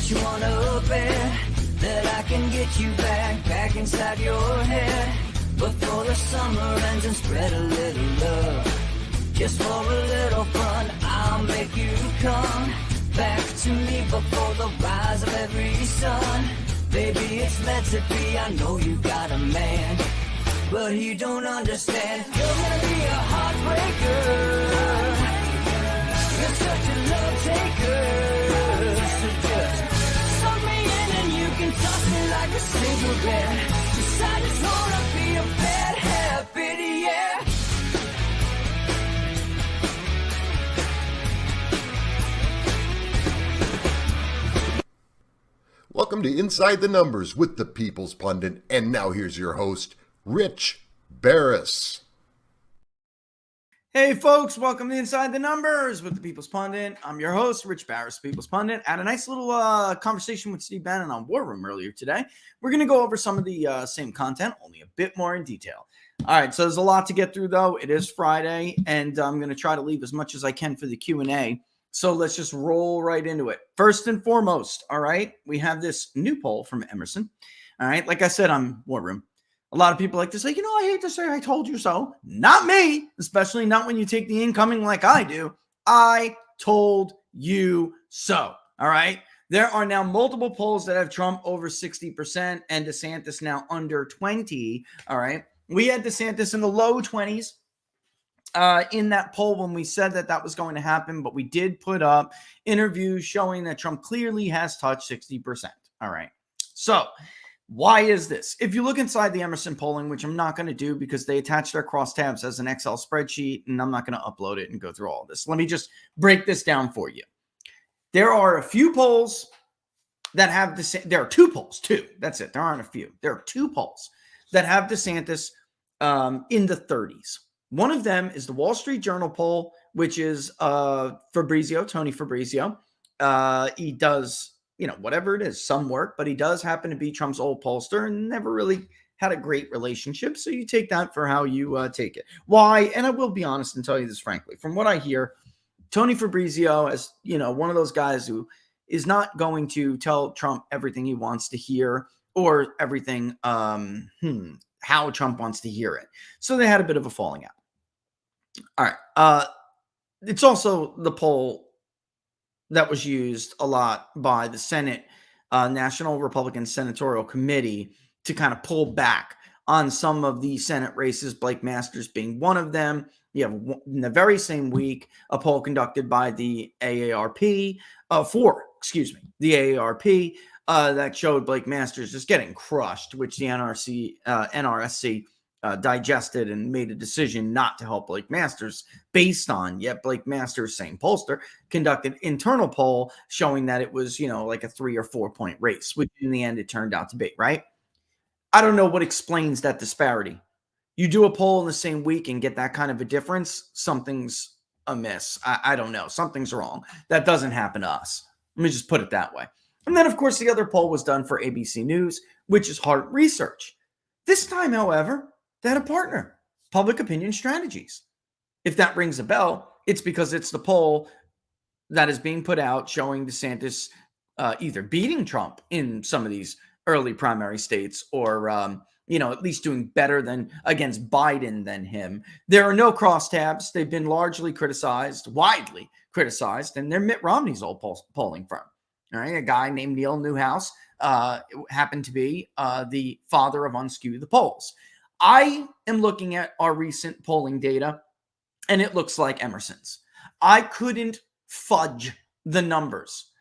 Bet you wanna bet that I can get you back inside your head before the summer ends and spread a little love. Just for a little fun, I'll make you come back to me before the rise of every sun. Baby, it's meant to be, I know you got a man, but he don't understand. You're gonna be a heartbreaker. You're such a love taker. So just suck me in and you can toss me like a cigarette. 'Cause I just wanna be a bad habit, yeah. Welcome to Inside the Numbers with the People's Pundit. And now here's your host, Rich Barris. Hey folks, welcome to Inside the Numbers with the People's Pundit. I'm your host, Rich Barris, People's Pundit. I had a nice little conversation with Steve Bannon on War Room earlier today. We're going to go over some of the same content, only a bit more in detail. All right, so there's a lot to get through, though. It is Friday, and I'm going to try to leave as much as I can for the Q&A. So let's just roll right into it. First and foremost, all right, we have this new poll from Emerson. All right, like I said on War Room, a lot of people like to say, I hate to say I told you so. Not me, especially not when you take the incoming like I do. I told you so, all right? There are now multiple polls that have Trump over 60% and DeSantis now under 20, all right? We had DeSantis in the low 20s. In that poll when we said that was going to happen, but we did put up interviews showing that Trump clearly has touched 60%. All right. So why is this? If you look inside the Emerson polling, which I'm not going to do because they attach their crosstabs as an Excel spreadsheet, and I'm not going to upload it and go through all of this. Let me just break this down for you. There are a few polls that have there are two polls, that's it. There aren't a few. There are two polls that have DeSantis in the 30s. One of them is the Wall Street Journal poll, which is Tony Fabrizio. He does, whatever it is, some work, but he does happen to be Trump's old pollster and never really had a great relationship. So you take that for how you take it. Why? And I will be honest and tell you this frankly. From what I hear, Tony Fabrizio is, one of those guys who is not going to tell Trump everything he wants to hear or everything how Trump wants to hear it. So they had a bit of a falling out. All right. It's also the poll that was used a lot by the Senate, National Republican Senatorial Committee, to kind of pull back on some of the Senate races, Blake Masters being one of them. You have in the very same week, a poll conducted by the AARP, that showed Blake Masters just getting crushed, which the NRSC digested and made a decision not to help Blake Masters based on, yet Blake Masters, same pollster, conducted internal poll showing that it was, like a 3 or 4 point race, which in the end it turned out to be, right? I don't know what explains that disparity. You do a poll in the same week and get that kind of a difference, something's amiss. I don't know. Something's wrong. That doesn't happen to us. Let me just put it that way. And then, of course, the other poll was done for ABC News, which is Hart Research. This time, however, they had a partner, Public Opinion Strategies. If that rings a bell, it's because it's the poll that is being put out showing DeSantis either beating Trump in some of these early primary states or, at least doing better than against Biden than him. There are no crosstabs. They've been largely criticized, widely criticized, and they're Mitt Romney's old polling firm. All right, a guy named Neil Newhouse happened to be the father of Unskew the Polls. I am looking at our recent polling data, and it looks like Emerson's. I couldn't fudge the numbers.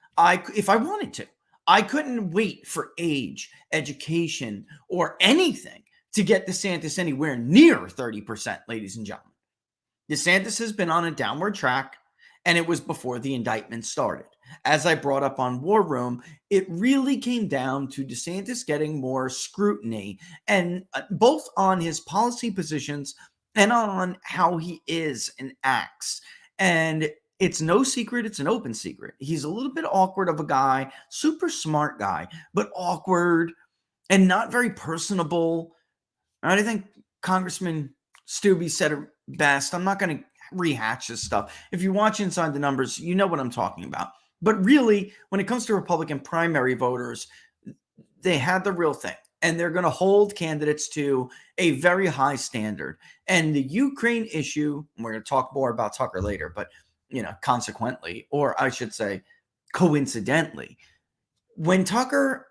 If I wanted to. I couldn't wait for age, education, or anything to get DeSantis anywhere near 30%, ladies and gentlemen. DeSantis has been on a downward track, and it was before the indictment started. As I brought up on War Room, it really came down to DeSantis getting more scrutiny, and both on his policy positions and on how he is and acts. And it's no secret. It's an open secret. He's a little bit awkward of a guy, super smart guy, but awkward and not very personable. I think Congressman Stubbe said it best. I'm not going to rehash this stuff. If you watch Inside the Numbers, you know what I'm talking about. But really, when it comes to Republican primary voters, they had the real thing. And they're going to hold candidates to a very high standard. And the Ukraine issue, and we're going to talk more about Tucker later, but, consequently, or I should say, coincidentally, when Tucker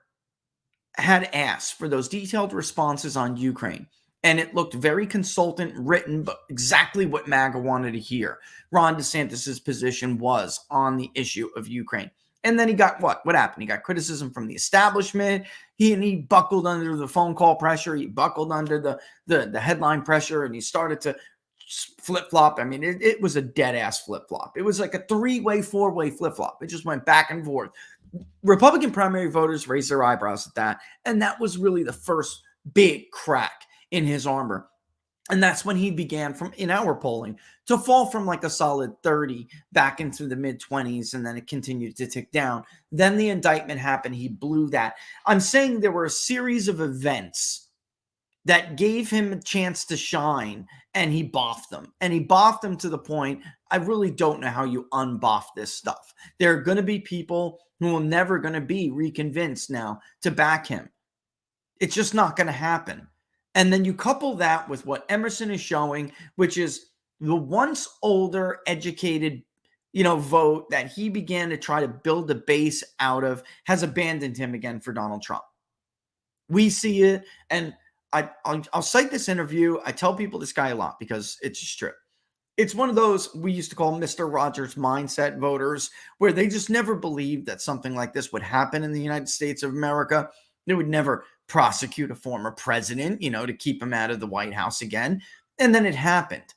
had asked for those detailed responses on Ukraine, and it looked very consultant written, but exactly what MAGA wanted to hear. Ron DeSantis's position was on the issue of Ukraine. And then he got what? What happened? He got criticism from the establishment. He buckled under the phone call pressure. He buckled under the headline pressure, and he started to flip-flop. I mean, it was a dead-ass flip-flop. It was like a three-way, four-way flip-flop. It just went back and forth. Republican primary voters raised their eyebrows at that, and that was really the first big crack in his armor. And that's when he began, in our polling, to fall from like a solid 30 back into the mid-20s, and then it continued to tick down. Then the indictment happened. He blew that. I'm saying there were a series of events that gave him a chance to shine, and he boffed them. And he boffed them to the point, I really don't know how you unboff this stuff. There are going to be people who are never going to be reconvinced now to back him. It's just not going to happen. And then you couple that with what Emerson is showing, which is the once older, educated, vote that he began to try to build a base out of has abandoned him again for Donald Trump. We see it. And I'll cite this interview. I tell people this guy a lot because it's just true. It's one of those we used to call Mr. Rogers mindset voters, where they just never believed that something like this would happen in the United States of America. They would never prosecute a former president, to keep him out of the White House again. And then it happened.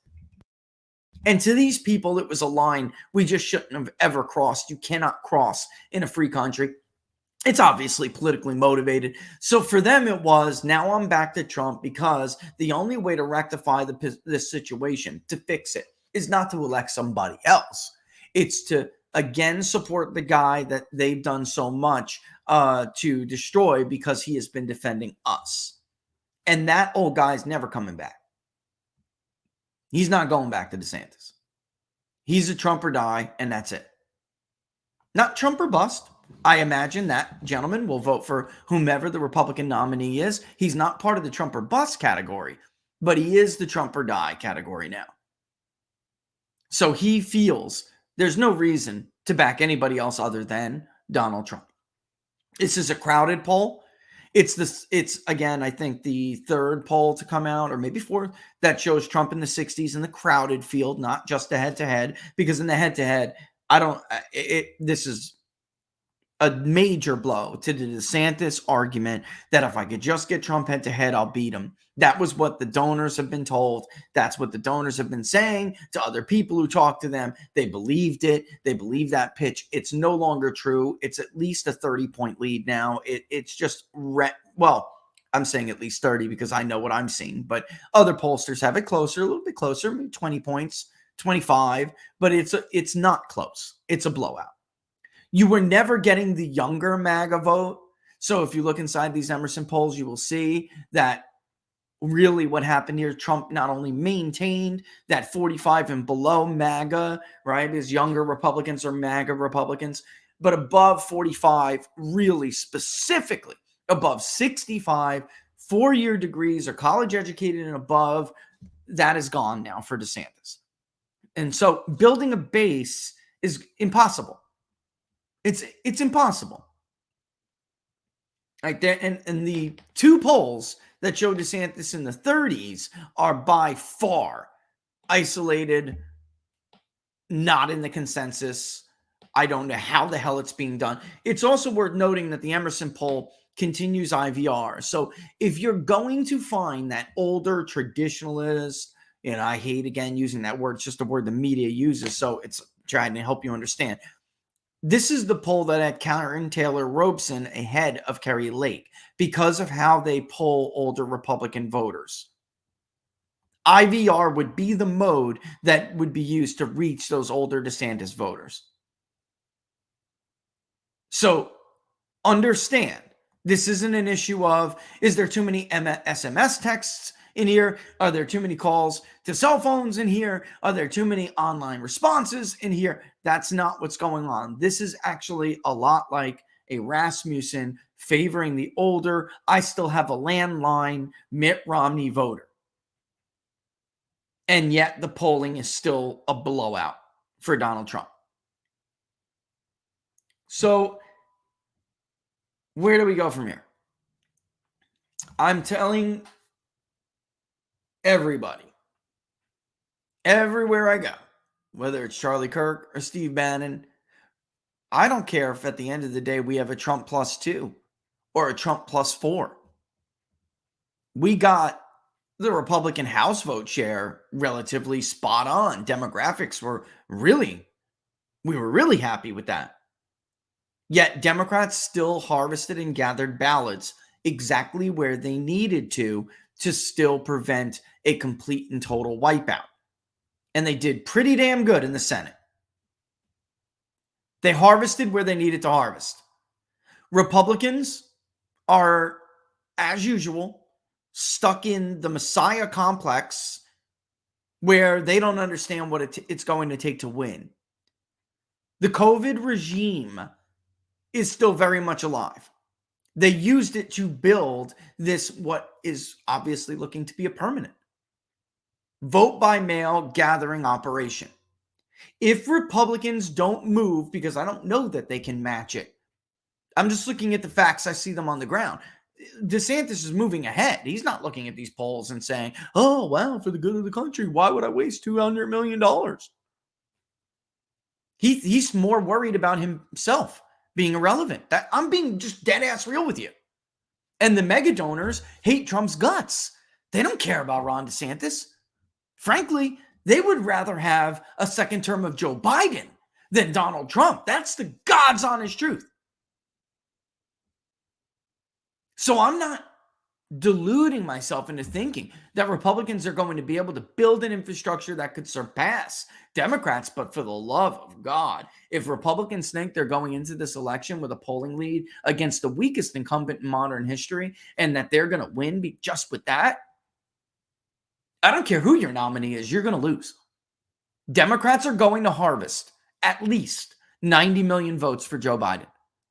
And to these people, it was a line we just shouldn't have ever crossed. You cannot cross in a free country. It's obviously politically motivated. So for them, it was, now I'm back to Trump, because the only way to rectify this situation, to fix it, is not to elect somebody else. It's to, again, support the guy that they've done so much to destroy, because he has been defending us. And that old guy's never coming back. He's not going back to DeSantis. He's a Trump or die, and that's it. Not Trump or bust. I imagine that gentleman will vote for whomever the Republican nominee is. He's not part of the Trump or bust category, but he is the Trump or die category now. So he feels there's no reason to back anybody else other than Donald Trump. This is a crowded poll. It's again, I think the third poll to come out, or maybe fourth, that shows Trump in the 60s in the crowded field, not just the head-to-head, because in the head-to-head, this is a major blow to the DeSantis argument that if I could just get Trump head-to-head, I'll beat him. That was what the donors have been told. That's what the donors have been saying to other people who talk to them. They believed it. They believe that pitch. It's no longer true. It's at least a 30-point lead now. It's just, well, I'm saying at least 30 because I know what I'm seeing. But other pollsters have it closer, a little bit closer, maybe 20 points, 25. But it's not close. It's a blowout. You were never getting the younger MAGA vote. So if you look inside these Emerson polls, you will see that really what happened here, Trump not only maintained that 45 and below MAGA, right, his younger Republicans are MAGA Republicans, but above 45, really specifically above 65, 4-year degrees or college educated and above, that is gone now for DeSantis. And so building a base is impossible. It's impossible. Right there, and the two polls that show DeSantis in the 30s are by far isolated, not in the consensus. I don't know how the hell it's being done. It's also worth noting that the Emerson poll continues IVR. So if you're going to find that older traditionalist, and I hate again using that word, it's just a word the media uses, so it's trying to help you understand. This is the poll that had Karen Taylor Robeson ahead of Kerry Lake because of how they poll older Republican voters. IVR would be the mode that would be used to reach those older DeSantis voters. So understand, this isn't an issue of, is there too many SMS texts? in here? Are there too many calls to cell phones in here? Are there too many online responses in here? That's not what's going on. This is actually a lot like a Rasmussen favoring the older, I still have a landline Mitt Romney voter. And yet the polling is still a blowout for Donald Trump. So where do we go from here? I'm telling everybody, everywhere I go, whether it's Charlie Kirk or Steve Bannon, I don't care if at the end of the day we have a Trump +2 or a Trump +4. We got the Republican House vote share relatively spot on. Demographics we were really happy with that. Yet Democrats still harvested and gathered ballots exactly where they needed to still prevent a complete and total wipeout. And they did pretty damn good in the Senate. They harvested where they needed to harvest. Republicans are, as usual, stuck in the Messiah complex where they don't understand what it's going to take to win. The COVID regime is still very much alive. They used it to build this, what is obviously looking to be a permanent vote by mail gathering operation. If Republicans don't move, because I don't know that they can match it, I'm just looking at the facts. I see them on the ground. DeSantis is moving ahead. He's not looking at these polls and saying, oh, well, for the good of the country, why would I waste $200 million? He's more worried about himself being irrelevant. I'm being just dead ass real with you. And the mega donors hate Trump's guts. They don't care about Ron DeSantis. Frankly, they would rather have a second term of Joe Biden than Donald Trump. That's the God's honest truth. So I'm not deluding myself into thinking that Republicans are going to be able to build an infrastructure that could surpass Democrats. But for the love of God, if Republicans think they're going into this election with a polling lead against the weakest incumbent in modern history and that they're going to win just with that, I don't care who your nominee is, you're going to lose. Democrats are going to harvest at least 90 million votes for Joe Biden.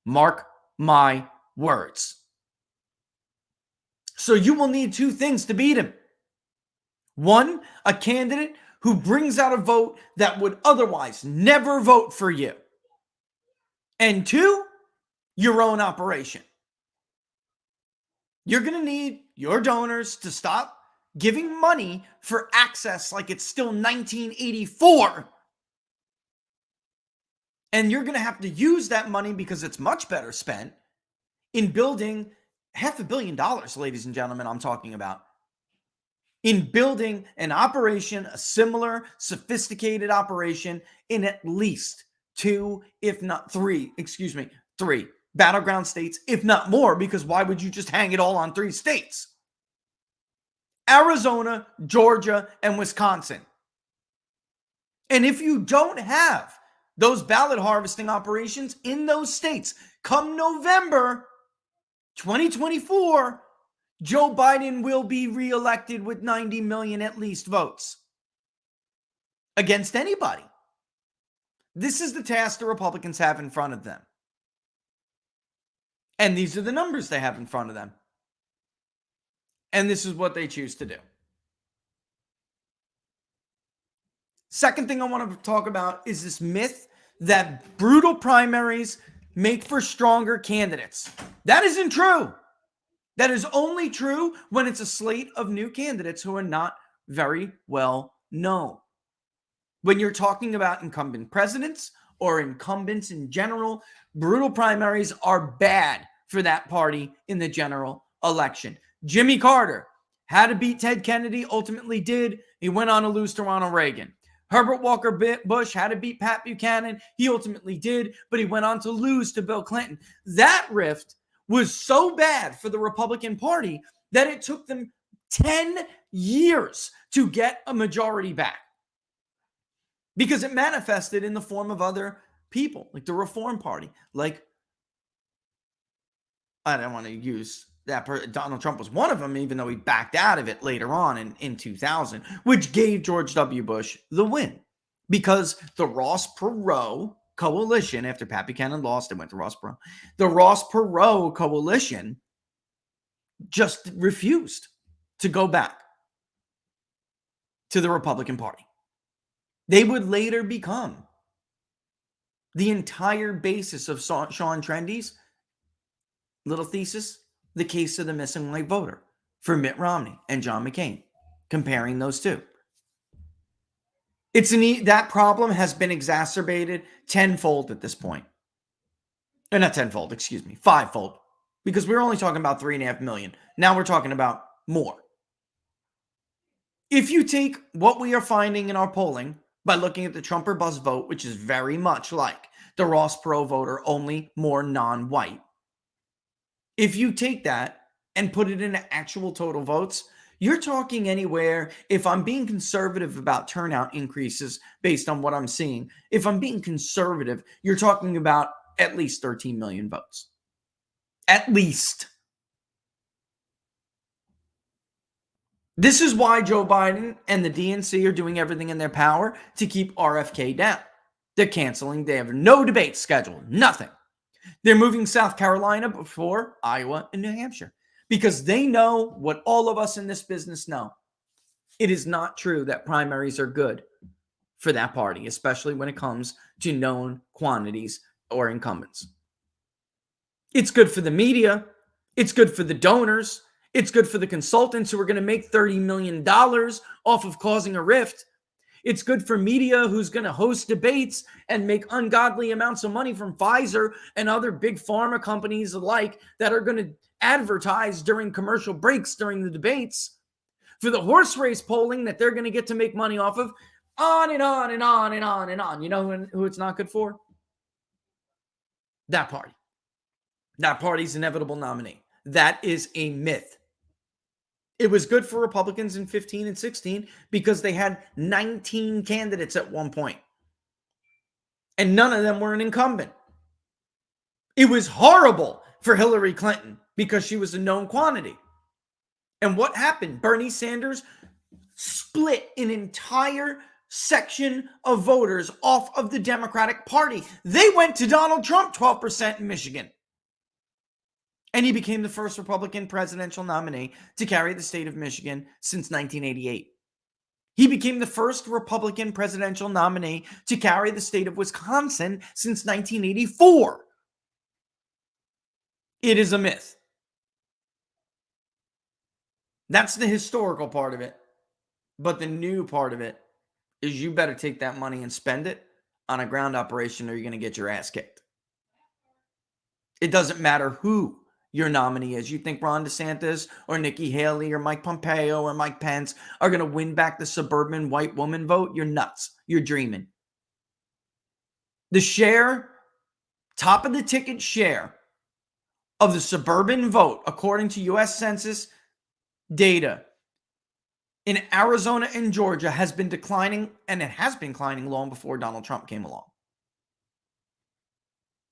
Mark my words. So you will need two things to beat him. One, a candidate who brings out a vote that would otherwise never vote for you. And two, your own operation. You're going to need your donors to stop giving money for access like it's still 1984. And you're going to have to use that money, because it's much better spent, in building $500 million, ladies and gentlemen, I'm talking about, in building an operation, a similar sophisticated operation in at least three battleground states, if not more, because why would you just hang it all on 3 states? Arizona, Georgia, and Wisconsin. And if you don't have those ballot harvesting operations in those states, come November 2024, Joe Biden will be reelected with 90 million at least votes against anybody. This is the task the Republicans have in front of them. And these are the numbers they have in front of them. And this is what they choose to do. Second thing I want to talk about is this myth that brutal primaries make for stronger candidates. That isn't true. That is only true when it's a slate of new candidates who are not very well known. When you're talking about incumbent presidents or incumbents in general, brutal primaries are bad for that party in the general election. Jimmy Carter had to beat Ted Kennedy, ultimately did. He went on to lose to Ronald Reagan. Herbert Walker Bush had to beat Pat Buchanan. He ultimately did, but he went on to lose to Bill Clinton. That rift was so bad for the Republican Party that it took them 10 years to get a majority back, because it manifested in the form of other people, like the Reform Party, like, I don't want to use Donald Trump was one of them, even though he backed out of it later on in 2000, which gave George W. Bush the win. Because the Ross Perot coalition, after Pat Buchanan lost, it went to Ross Perot. The Ross Perot coalition just refused to go back to the Republican Party. They would later become the entire basis of Sean Trendy's little thesis, the case of the missing white voter for Mitt Romney and John McCain, comparing those two. That problem has been exacerbated tenfold at this point. Or not tenfold, excuse me, fivefold. Because we're only talking about 3.5 million. Now we're talking about more. If you take what we are finding in our polling by looking at the Trump or bust vote, which is very much like the Ross Perot voter, only more non-white. If you take that and put it into actual total votes, you're talking anywhere, if I'm being conservative about turnout increases based on what I'm seeing, if I'm being conservative, you're talking about at least 13 million votes. At least. This is why Joe Biden and the DNC are doing everything in their power to keep RFK down. They're canceling. They have no debate scheduled. Nothing. They're moving South Carolina before Iowa and New Hampshire because they know what all of us in this business know. It is not true that primaries are good for that party, especially when it comes to known quantities or incumbents. It's good for the media. It's good for the donors. It's good for the consultants who are going to make $30 million off of causing a rift. It's good for media who's going to host debates and make ungodly amounts of money from Pfizer and other big pharma companies alike that are going to advertise during commercial breaks during the debates. For the horse race polling that they're going to get to make money off of. On and on and on and on and on. You know who it's not good for? That party. That party's inevitable nominee. That is a myth. It was good for Republicans in 15 and 16 because they had 19 candidates at one point. And none of them were an incumbent. It was horrible for Hillary Clinton because she was a known quantity. And what happened? Bernie Sanders split an entire section of voters off of the Democratic Party. They went to Donald Trump, 12% in Michigan. And he became the first Republican presidential nominee to carry the state of Michigan since 1988. He became the first Republican presidential nominee to carry the state of Wisconsin since 1984. It is a myth. That's the historical part of it. But the new part of it is you better take that money and spend it on a ground operation or you're going to get your ass kicked. It doesn't matter who your nominee is. You think Ron DeSantis or Nikki Haley or Mike Pompeo or Mike Pence are going to win back the suburban white woman vote? You're nuts. You're dreaming. The share, top of the ticket share of the suburban vote, according to U.S. Census data, in Arizona and Georgia has been declining, and it has been declining long before Donald Trump came along.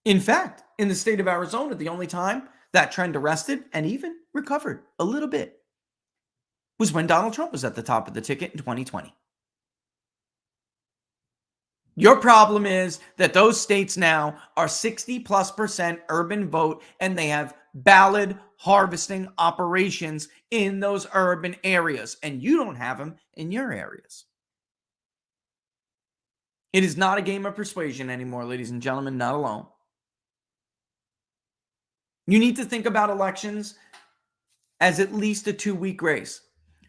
In fact, in the state of Arizona, the only time that trend arrested and even recovered a little bit was when Donald Trump was at the top of the ticket in 2020. Your problem is that those states now are 60+% urban vote and they have ballot harvesting operations in those urban areas, and you don't have them in your areas. It is not a game of persuasion anymore, ladies and gentlemen, not alone. You need to think about elections as at least a 2-week race.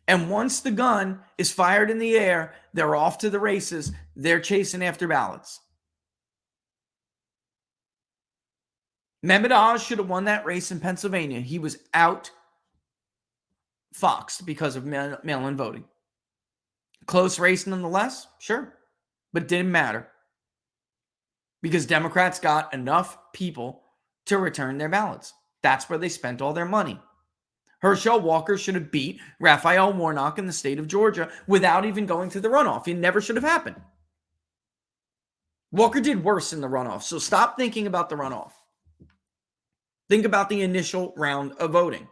And once the gun is fired in the air, they're off to the races. They're chasing after ballots. Mehmet Oz should have won that race in Pennsylvania. He was out-foxed because of mail-in voting. Close race nonetheless, sure, but it didn't matter because Democrats got enough people to return their ballots. That's where they spent all their money. Herschel Walker should have beat Raphael Warnock in the state of Georgia without even going to the runoff. It never should have happened. Walker did worse in the runoff, so stop thinking about the runoff. Think about the initial round of voting.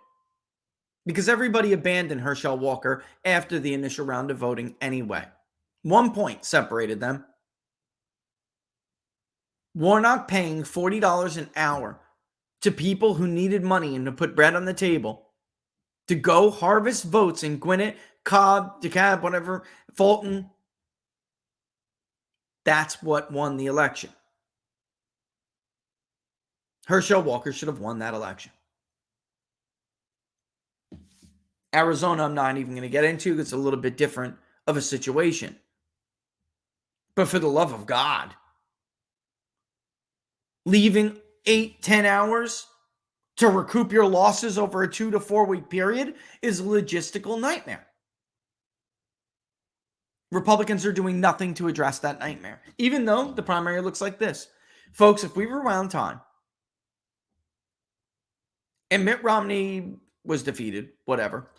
because everybody abandoned Herschel Walker after the initial round of voting anyway. 1 point separated them. Warnock paying $40 an hour to people who needed money and to put bread on the table to go harvest votes in Gwinnett, Cobb, DeKalb, whatever, Fulton. That's what won the election. Herschel Walker should have won that election. Arizona, I'm not even going to get into. It's a little bit different of a situation. But for the love of God, leaving 8-10 hours to recoup your losses over a 2 to 4 week period is a logistical nightmare. Republicans are doing nothing to address that nightmare, even though the primary looks like this. Folks, if we rewound time and Mitt Romney was defeated, whatever,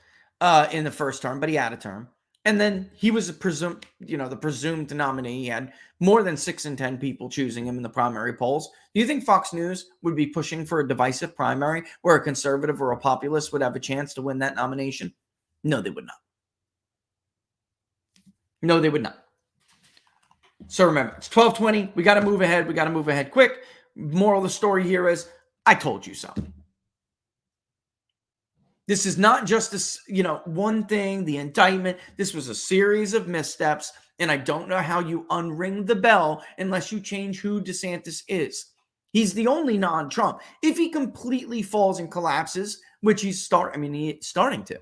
in the first term, but he had a term. And then he was the presumed nominee. He had more than 6 in 10 people choosing him in the primary polls. Do you think Fox News would be pushing for a divisive primary where a conservative or a populist would have a chance to win that nomination? No, they would not. No, they would not. So remember, it's 12:20. We got to move ahead. We got to move ahead quick. Moral of the story here is, I told you so. This is not just one thing, the indictment. This was a series of missteps, and I don't know how you unring the bell unless you change who DeSantis is. He's the only non-Trump. If he completely falls and collapses, which he's starting to.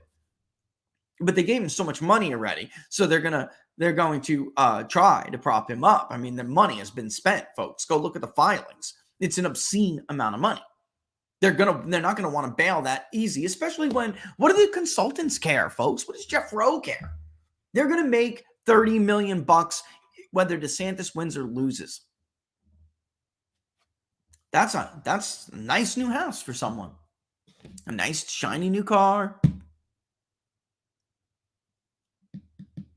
But they gave him so much money already, so they're going to try to prop him up. I mean, the money has been spent, folks. Go look at the filings. It's an obscene amount of money. They're not gonna want to bail that easy, especially when, what do the consultants care, folks? What does Jeff Rowe care? They're gonna make $30 million whether DeSantis wins or loses. That's a nice new house for someone. A nice shiny new car.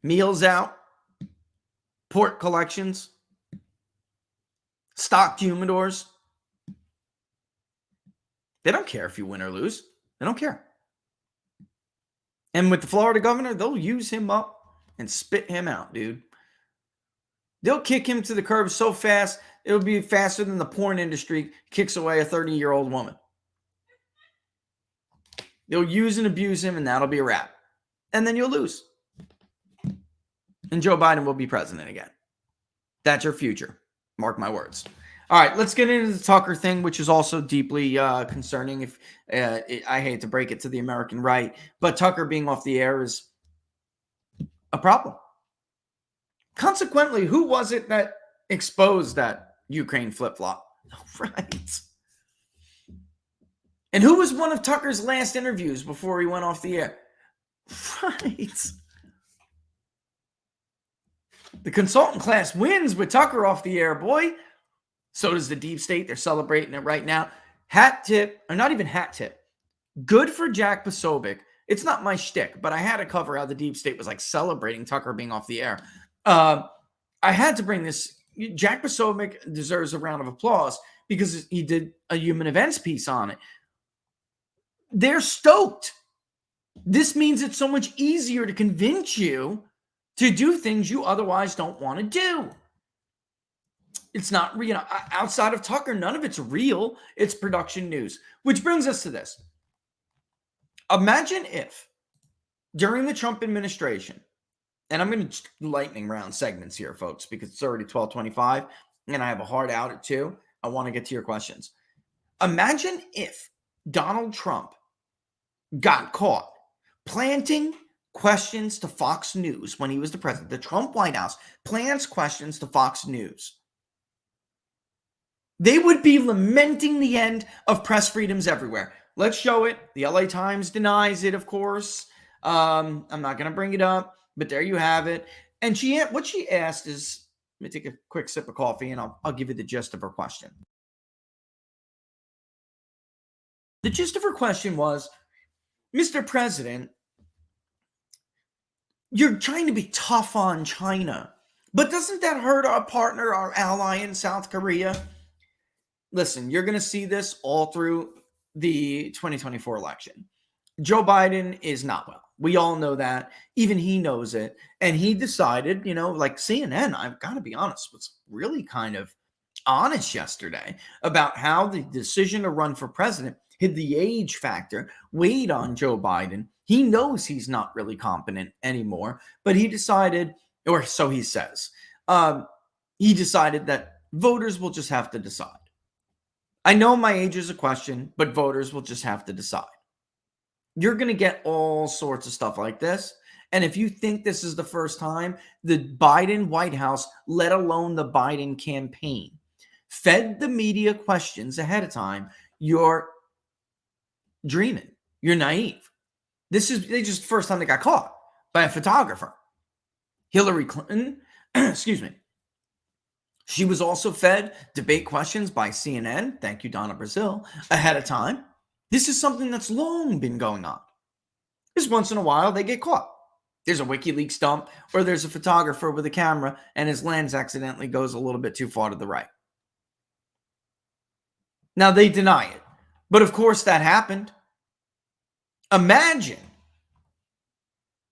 Meals out. Port collections. Stocked humidors. They don't care if you win or lose. They don't care. And with the Florida governor, they'll use him up and spit him out, dude. They'll kick him to the curb so fast, it'll be faster than the porn industry kicks away a 30-year-old woman. They'll use and abuse him, and that'll be a wrap. And then you'll lose. And Joe Biden will be president again. That's your future. Mark my words. All right, let's get into the Tucker thing, which is also deeply concerning. I hate to break it to the American right, but Tucker being off the air is a problem. Consequently, who was it that exposed that Ukraine flip-flop? Right. And who was one of Tucker's last interviews before he went off the air? Right. The consultant class wins with Tucker off the air, boy. So does the deep state. They're celebrating it right now. Hat tip, or not even hat tip. Good for Jack Posobiec. It's not my shtick, but I had to cover how the deep state was like celebrating Tucker being off the air. I had to bring this. Jack Posobiec deserves a round of applause because he did a human events piece on it. They're stoked. This means it's so much easier to convince you to do things you otherwise don't want to do. It's not, outside of Tucker, none of it's real. It's production news. Which brings us to this. Imagine if during the Trump administration, and I'm going to lightning round segments here, folks, because it's already 12:25 and I have a hard out at 2. I want to get to your questions. Imagine if Donald Trump got caught planting questions to Fox News when he was the president. The Trump White House plants questions to Fox News. They would be lamenting the end of press freedoms everywhere. Let's show it. The LA Times denies it, of course. I'm not going to bring it up, but there you have it. And what she asked is, let me take a quick sip of coffee and I'll give you the gist of her question. The gist of her question was, Mr. President, you're trying to be tough on China, but doesn't that hurt our partner, our ally in South Korea? Listen, you're going to see this all through the 2024 election. Joe Biden is not well. We all know that. Even he knows it. And he decided, like CNN, I've got to be honest, was really kind of honest yesterday about how the decision to run for president hid the age factor, weighed on Joe Biden. He knows he's not really competent anymore, but he decided, or so he says, he decided that voters will just have to decide. I know my age is a question, but voters will just have to decide. You're going to get all sorts of stuff like this. And if you think this is the first time the Biden White House, let alone the Biden campaign, fed the media questions ahead of time, you're dreaming. You're naive. This is just the first time they got caught by a photographer. Hillary Clinton, excuse me. She was also fed debate questions by CNN. Thank you, Donna Brazil, ahead of time. This is something that's long been going on. Just once in a while, they get caught. There's a WikiLeaks dump, or there's a photographer with a camera, and his lens accidentally goes a little bit too far to the right. Now, they deny it. But of course, that happened. Imagine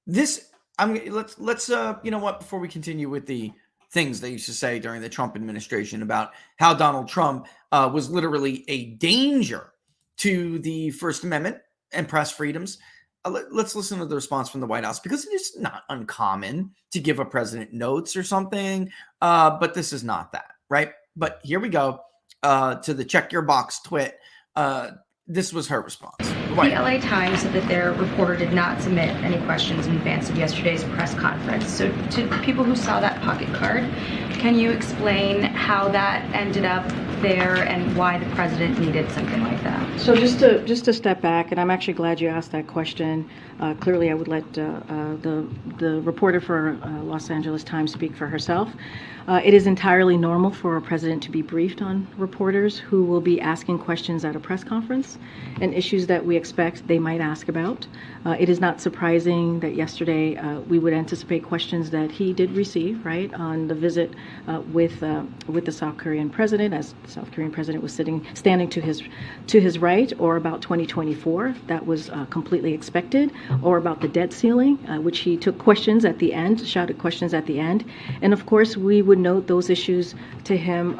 this. Let's you know what, before we continue with the things they used to say during the Trump administration about how Donald Trump was literally a danger to the First Amendment and press freedoms. Let's listen to the response from the White House, because it is not uncommon to give a president notes or something, but this is not that, right? But here we go to the check your box twit. This was her response. The LA Times said that their reporter did not submit any questions in advance of yesterday's press conference. So to people who saw that pocket card, can you explain how that ended up there and why the president needed something like that? So just to step back, and I'm actually glad you asked that question. Clearly, I would let the reporter for Los Angeles Times speak for herself. It is entirely normal for a president to be briefed on reporters who will be asking questions at a press conference and issues that we expect they might ask about. It is not surprising that yesterday we would anticipate questions that he did receive, right, on the visit with the South Korean president, as the South Korean president was standing to his right, or about 2024. That was completely expected, or about the debt ceiling, which he took questions at the end, shouted questions at the end, and of course we would note those issues to him.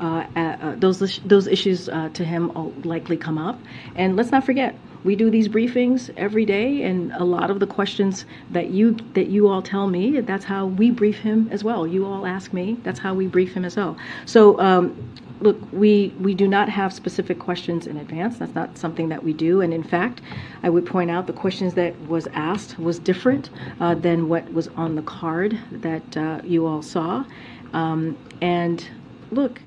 Those issues to him will likely come up, and let's not forget, we do these briefings every day, and a lot of the questions that you all tell me, that's how we brief him as well. You all ask me, that's how we brief him as well. So look, we do not have specific questions in advance. That's not something that we do. And in fact, I would point out the questions that was asked was different than what was on the card that you all saw. And look.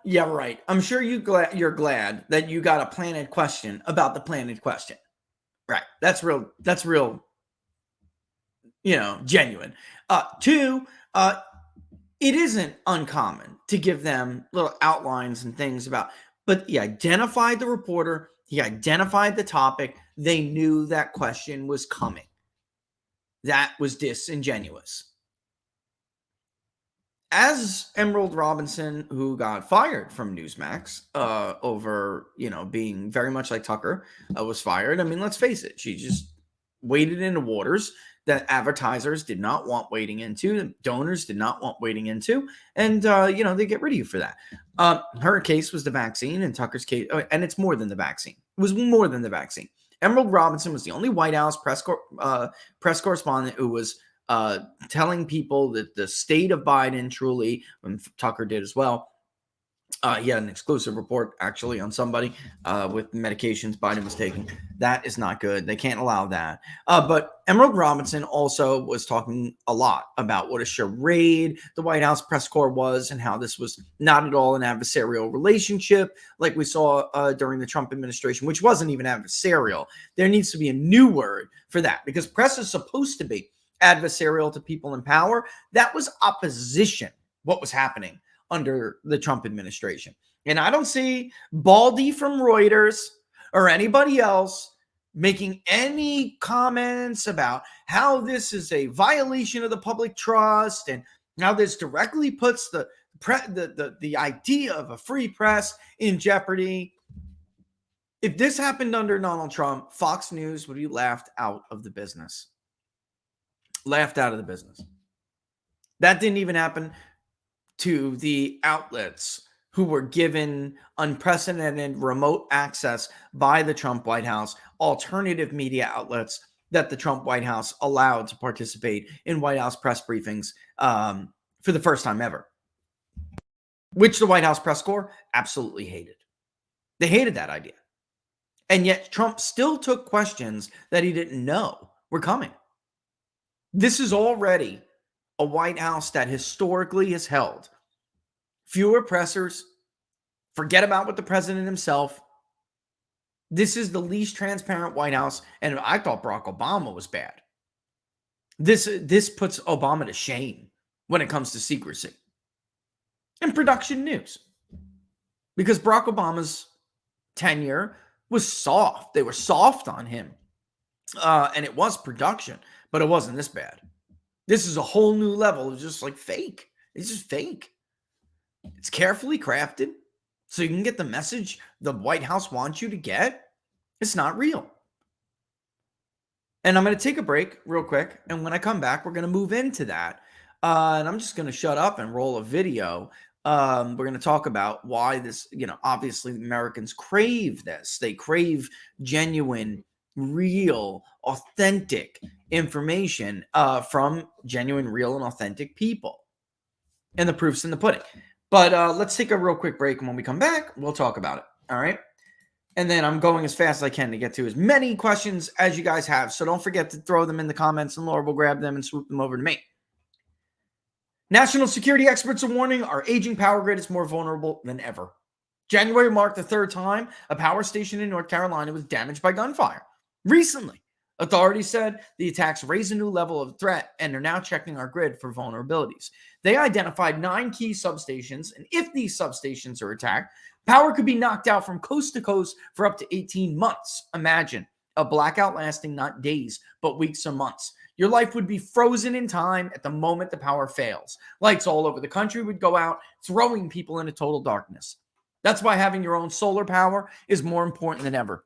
Yeah, right. I'm sure you're glad that you got a planted question about the planted question. Right. That's real, genuine. Two, it isn't uncommon to give them little outlines and things about, but he identified the reporter, he identified the topic, they knew that question was coming. That was disingenuous. As Emerald Robinson, who got fired from Newsmax over, being very much like Tucker, was fired. I mean, let's face it, she just waded into waters that advertisers did not want wading into, donors did not want wading into, and, they get rid of you for that. Her case was the vaccine, and Tucker's case, and it's more than the vaccine. It was more than the vaccine. Emerald Robinson was the only White House press correspondent who was telling people that the state of Biden truly, and Tucker did as well, he had an exclusive report actually on somebody with medications Biden was taking. That is not good. They can't allow that. But Emerald Robinson also was talking a lot about what a charade the White House press corps was, and how this was not at all an adversarial relationship like we saw during the Trump administration, which wasn't even adversarial. There needs to be a new word for that, because press is supposed to be adversarial to people in power. That was opposition, what was happening under the Trump administration. And I don't see Baldy from Reuters or anybody else making any comments about how this is a violation of the public trust and how this directly puts the idea of a free press in jeopardy. If this happened under Donald Trump, Fox News would be laughed out of the business. Laughed out of the business. That didn't even happen to the outlets who were given unprecedented remote access by the Trump White House, alternative media outlets that the Trump White House allowed to participate in White House press briefings for the first time ever, which the White House press corps absolutely hated. They hated that idea. And yet Trump still took questions that he didn't know were coming. This is already a White House that historically has held fewer pressers, forget about what the president himself. This is the least transparent White House, and I thought Barack Obama was bad. This puts Obama to shame when it comes to secrecy and production news, because Barack Obama's tenure was soft. They were soft on him, and it was production, but it wasn't this bad. This is a whole new level of just like fake. It's just fake. It's carefully crafted so you can get the message the White House wants you to get. It's not real. And I'm going to take a break real quick. And when I come back, we're going to move into that. And I'm just going to shut up and roll a video. We're going to talk about why this, obviously Americans crave this. They crave genuine, real, authentic information from genuine, real, and authentic people. And the proof's in the pudding. But let's take a real quick break. And when we come back, we'll talk about it. All right. And then I'm going as fast as I can to get to as many questions as you guys have. So don't forget to throw them in the comments and Laura will grab them and swoop them over to me. National security experts are warning our aging power grid is more vulnerable than ever. January marked the third time a power station in North Carolina was damaged by gunfire. Recently, authorities said the attacks raised a new level of threat and are now checking our grid for vulnerabilities. They identified 9 key substations, and if these substations are attacked, power could be knocked out from coast to coast for up to 18 months. Imagine a blackout lasting not days, but weeks or months. Your life would be frozen in time at the moment the power fails. Lights all over the country would go out, throwing people into total darkness. That's why having your own solar power is more important than ever.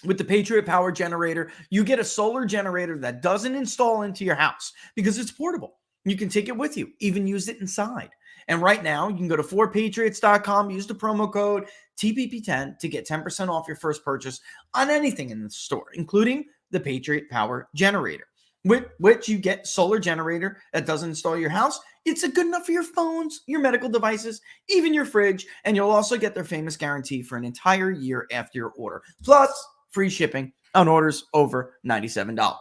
With the Patriot Power Generator, you get a solar generator that doesn't install into your house because it's portable. You can take it with you, even use it inside. And right now, you can go to 4patriots.com, use the promo code TPP10 to get 10% off your first purchase on anything in the store, including the Patriot Power Generator, with which you get solar generator that doesn't install your house. It's good enough for your phones, your medical devices, even your fridge, and you'll also get their famous guarantee for an entire year after your order, plus free shipping on orders over $97.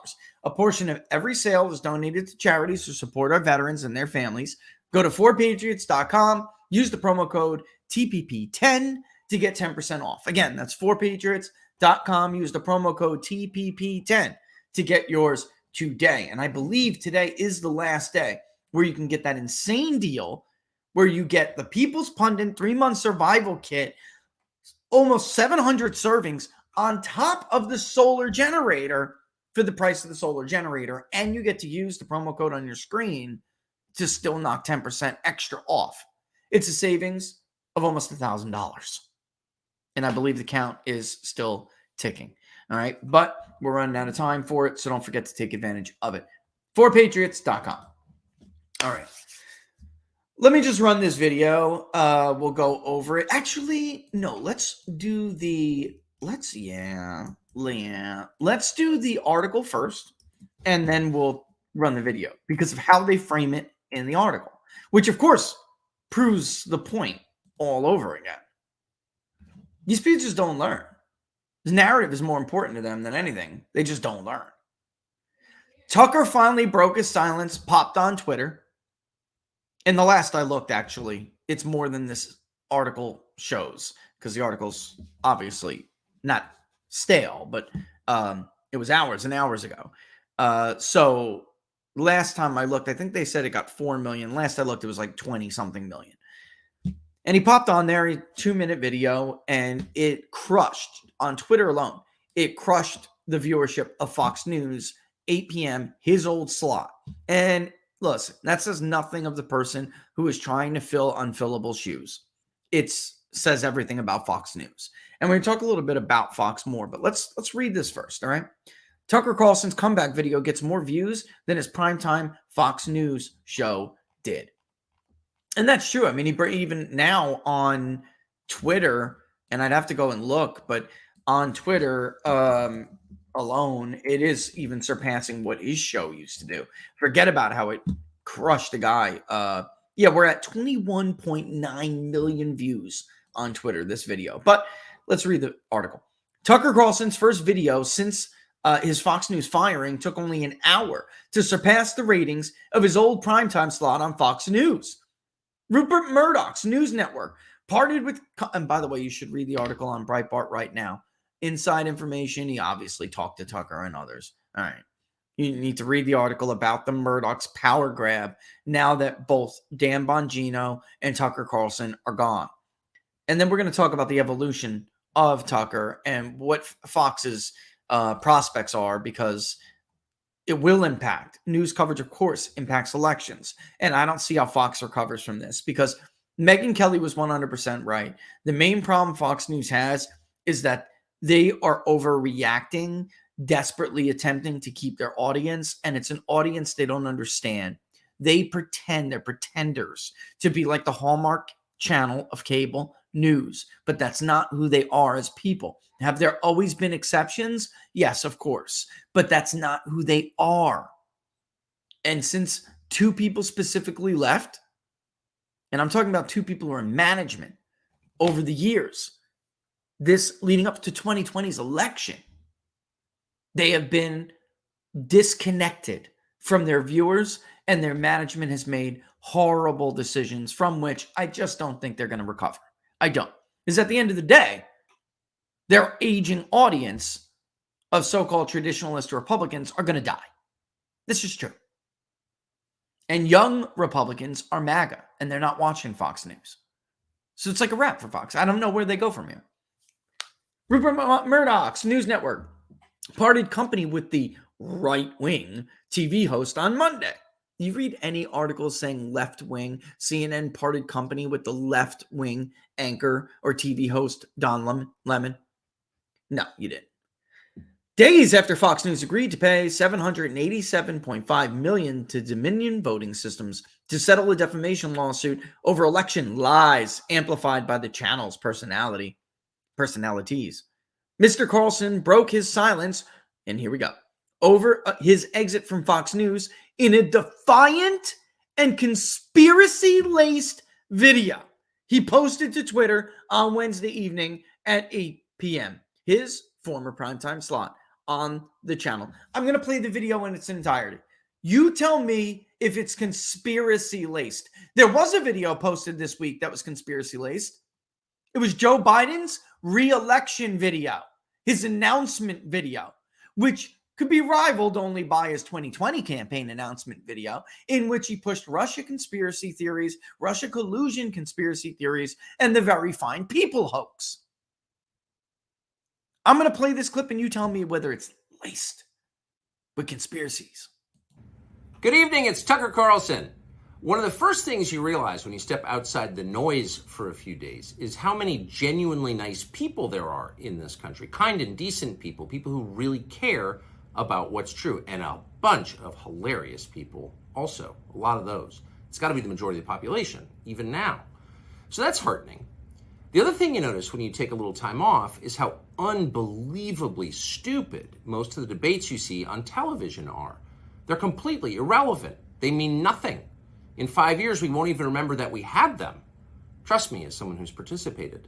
A portion of every sale is donated to charities to support our veterans and their families. Go to 4patriots.com, use the promo code TPP10 to get 10% off. Again, that's 4patriots.com. Use the promo code TPP10 to get yours today. And I believe today is the last day where you can get that insane deal where you get the People's Pundit 3-month survival kit, almost 700 servings on top of the solar generator for the price of the solar generator. And you get to use the promo code on your screen to still knock 10% extra off. It's a savings of almost $1,000. And I believe the count is still ticking. All right. But we're running out of time for it. So don't forget to take advantage of it. 4patriots.com. All right. Let me just run this video. We'll go over it. Actually, no, let's do the article first, and then we'll run the video because of how they frame it in the article, which of course proves the point all over again. These people just don't learn. The narrative is more important to them than anything. They just don't learn. Tucker finally broke his silence, popped on Twitter. And the last I looked, actually, it's more than this article shows, because the article's obviously not stale, but it was hours and hours ago. So last time I looked, I think they said it got 4 million. Last I looked, it was like 20 something million. And he popped on there, a 2-minute video, and it crushed on Twitter alone. It crushed the viewership of Fox News, 8 p.m., his old slot. And listen, that says nothing of the person who is trying to fill unfillable shoes. It's says everything about Fox News. And we're going to talk a little bit about Fox more, but let's read this first, all right? Tucker Carlson's comeback video gets more views than his primetime Fox News show did. And that's true. I mean, even now on Twitter, and I'd have to go and look, but on Twitter alone, it is even surpassing what his show used to do. Forget about how it crushed a guy. We're at 21.9 million views on Twitter, this video. But let's read the article. Tucker Carlson's first video since his Fox News firing took only an hour to surpass the ratings of his old primetime slot on Fox News. Rupert Murdoch's news network parted with, and by the way, you should read the article on Breitbart right now. Inside information, he obviously talked to Tucker and others. All right. You need to read the article about the Murdoch's power grab now that both Dan Bongino and Tucker Carlson are gone. And then we're going to talk about the evolution of Tucker and what Fox's prospects are, because it will impact news coverage, of course, impacts elections. And I don't see how Fox recovers from this, because Megyn Kelly was 100% right. The main problem Fox News has is that they are overreacting, desperately attempting to keep their audience, and it's an audience they don't understand. They pretend, they're pretenders to be like the Hallmark channel of cable news, but that's not who they are as people. Have there always been exceptions? Yes, of course, but that's not who they are. And since two people specifically left, and I'm talking about two people who are in management over the years, this leading up to 2020's election, they have been disconnected from their viewers, and their management has made horrible decisions from which I just don't think they're going to recover. I don't. Because at the end of the day, their aging audience of so-called traditionalist Republicans are going to die. This is true. And young Republicans are MAGA, and they're not watching Fox News. So it's like a wrap for Fox. I don't know where they go from here. Rupert Murdoch's news network parted company with the right-wing TV host on Monday. You read any articles saying left-wing, CNN parted company with the left-wing anchor or TV host Don Lemon? No, you didn't. Days after Fox News agreed to pay $787.5 million to Dominion Voting Systems to settle a defamation lawsuit over election lies amplified by the channel's personalities. Mr. Carlson broke his silence, and here we go, over his exit from Fox News in a defiant and conspiracy-laced video he posted to Twitter on Wednesday evening at 8 p.m., his former primetime slot on the channel. I'm going to play the video in its entirety. You tell me if it's conspiracy-laced. There was a video posted this week that was conspiracy-laced. It was Joe Biden's re-election video, his announcement video, which could be rivaled only by his 2020 campaign announcement video, in which he pushed Russia conspiracy theories, Russia collusion conspiracy theories, and the Very Fine People hoax. I'm going to play this clip and you tell me whether it's laced with conspiracies. Good evening, it's Tucker Carlson. One of the first things you realize when you step outside the noise for a few days is how many genuinely nice people there are in this country. Kind and decent people, people who really care about what's true, and a bunch of hilarious people also, a lot of those. It's got to be the majority of the population, even now. So that's heartening. The other thing you notice when you take a little time off is how unbelievably stupid most of the debates you see on television are. They're completely irrelevant. They mean nothing. In 5 years, we won't even remember that we had them. Trust me, as someone who's participated.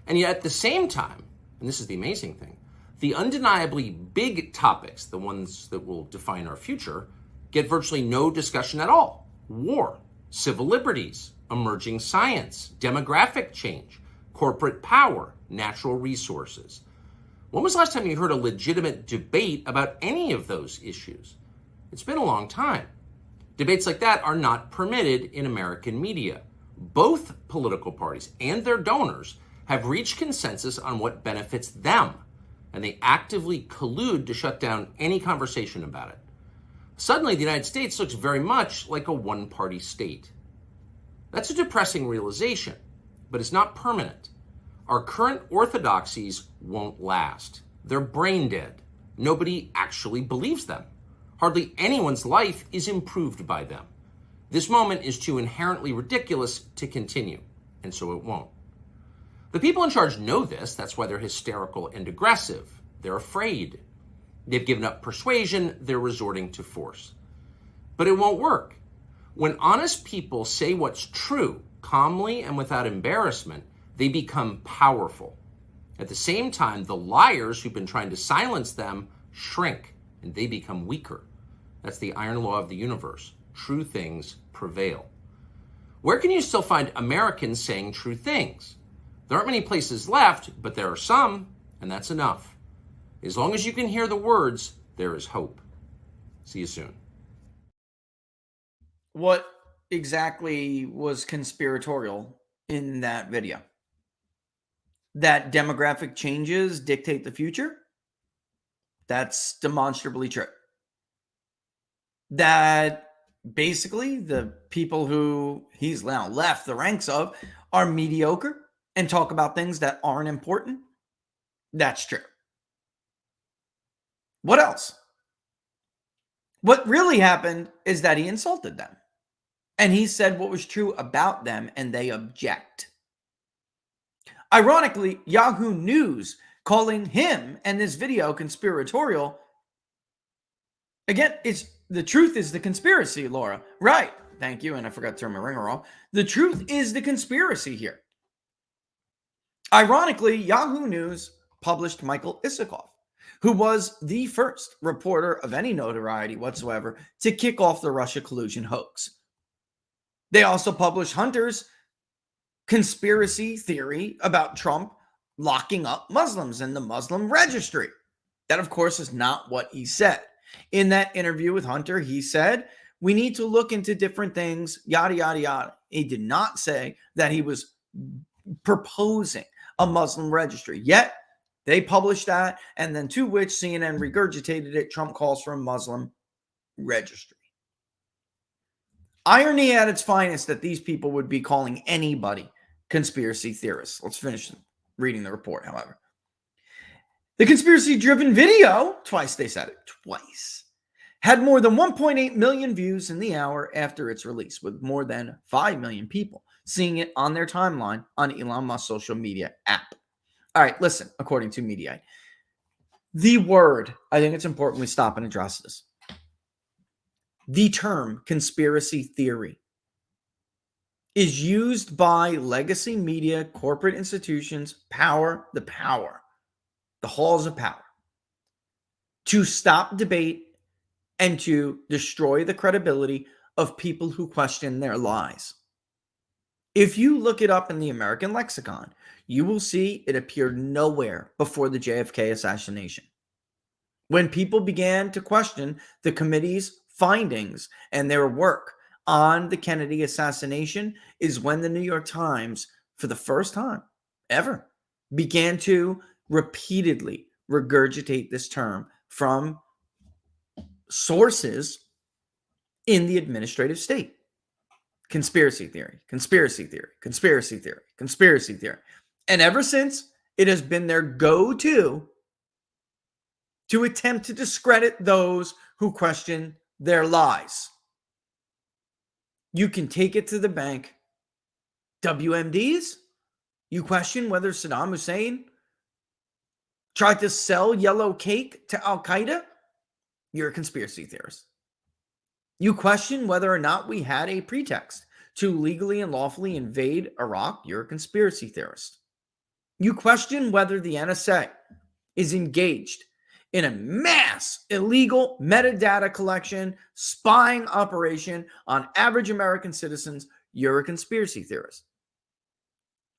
And yet at the same time, and this is the amazing thing, the undeniably big topics, the ones that will define our future, get virtually no discussion at all. War, civil liberties, emerging science, demographic change, corporate power, natural resources. When was the last time you heard a legitimate debate about any of those issues? It's been a long time. Debates like that are not permitted in American media. Both political parties and their donors have reached consensus on what benefits them, and they actively collude to shut down any conversation about it. Suddenly, the United States looks very much like a one-party state. That's a depressing realization. but it's not permanent. Our current orthodoxies won't last. They're brain dead. Nobody actually believes them. Hardly anyone's life is improved by them. This moment is too inherently ridiculous to continue, and so it won't. The people in charge know this. That's why they're hysterical and aggressive. They're afraid. They've given up persuasion. They're resorting to force. But it won't work. When honest people say what's true, calmly and without embarrassment, they become powerful. At the same time, the liars who've been trying to silence them shrink, and they become weaker. That's the iron law of the universe. True things prevail. Where can you still find Americans saying true things? There aren't many places left, but there are some, and that's enough. As long as you can hear the words, there is hope. See you soon. What exactly was conspiratorial in that video? That demographic changes dictate the future? That's demonstrably true. That basically the people who he's now left the ranks of are mediocre and talk about things that aren't important? That's true. What else? What really happened is that he insulted them. And he said what was true about them, and they object. Ironically, Yahoo News calling him and this video conspiratorial. Again, it's the truth is the conspiracy, Laura. Right. Thank you. And I forgot to turn my ringer off. The truth is the conspiracy here. Ironically, Yahoo News published Michael Isikoff, who was the first reporter of any notoriety whatsoever to kick off the Russia collusion hoax. They also published Hunter's conspiracy theory about Trump locking up Muslims in the Muslim registry. That, of course, is not what he said. In that interview with Hunter, he said, we need to look into different things, yada, yada, yada. He did not say that he was proposing a Muslim registry. Yet, they published that, and then to which CNN regurgitated it. Trump calls for a Muslim registry. Irony at its finest that these people would be calling anybody conspiracy theorists. Let's finish reading the report, however. The conspiracy-driven video, twice they said it, twice, had more than 1.8 million views in the hour after its release, with more than 5 million people seeing it on their timeline on Elon Musk's social media app. All right, listen, according to Mediaite, the word, I think it's important we stop and address this. The term conspiracy theory is used by legacy media, corporate institutions, the halls of power, to stop debate and to destroy the credibility of people who question their lies. If you look it up in the American lexicon, you will see it appeared nowhere before the JFK assassination. When people began to question the committee's findings and their work on the Kennedy assassination is when the New York Times, for the first time ever, began to repeatedly regurgitate this term from sources in the administrative state. Conspiracy theory, conspiracy theory, conspiracy theory, conspiracy theory. And ever since, it has been their go-to to attempt to discredit those who question their lies. You can take it to the bank. WMDs, you question whether Saddam Hussein tried to sell yellow cake to Al-Qaeda? You're a conspiracy theorist. You question whether or not we had a pretext to legally and lawfully invade Iraq? You're a conspiracy theorist. You question whether the NSA is engaged in a mass illegal metadata collection, spying operation on average American citizens? You're a conspiracy theorist.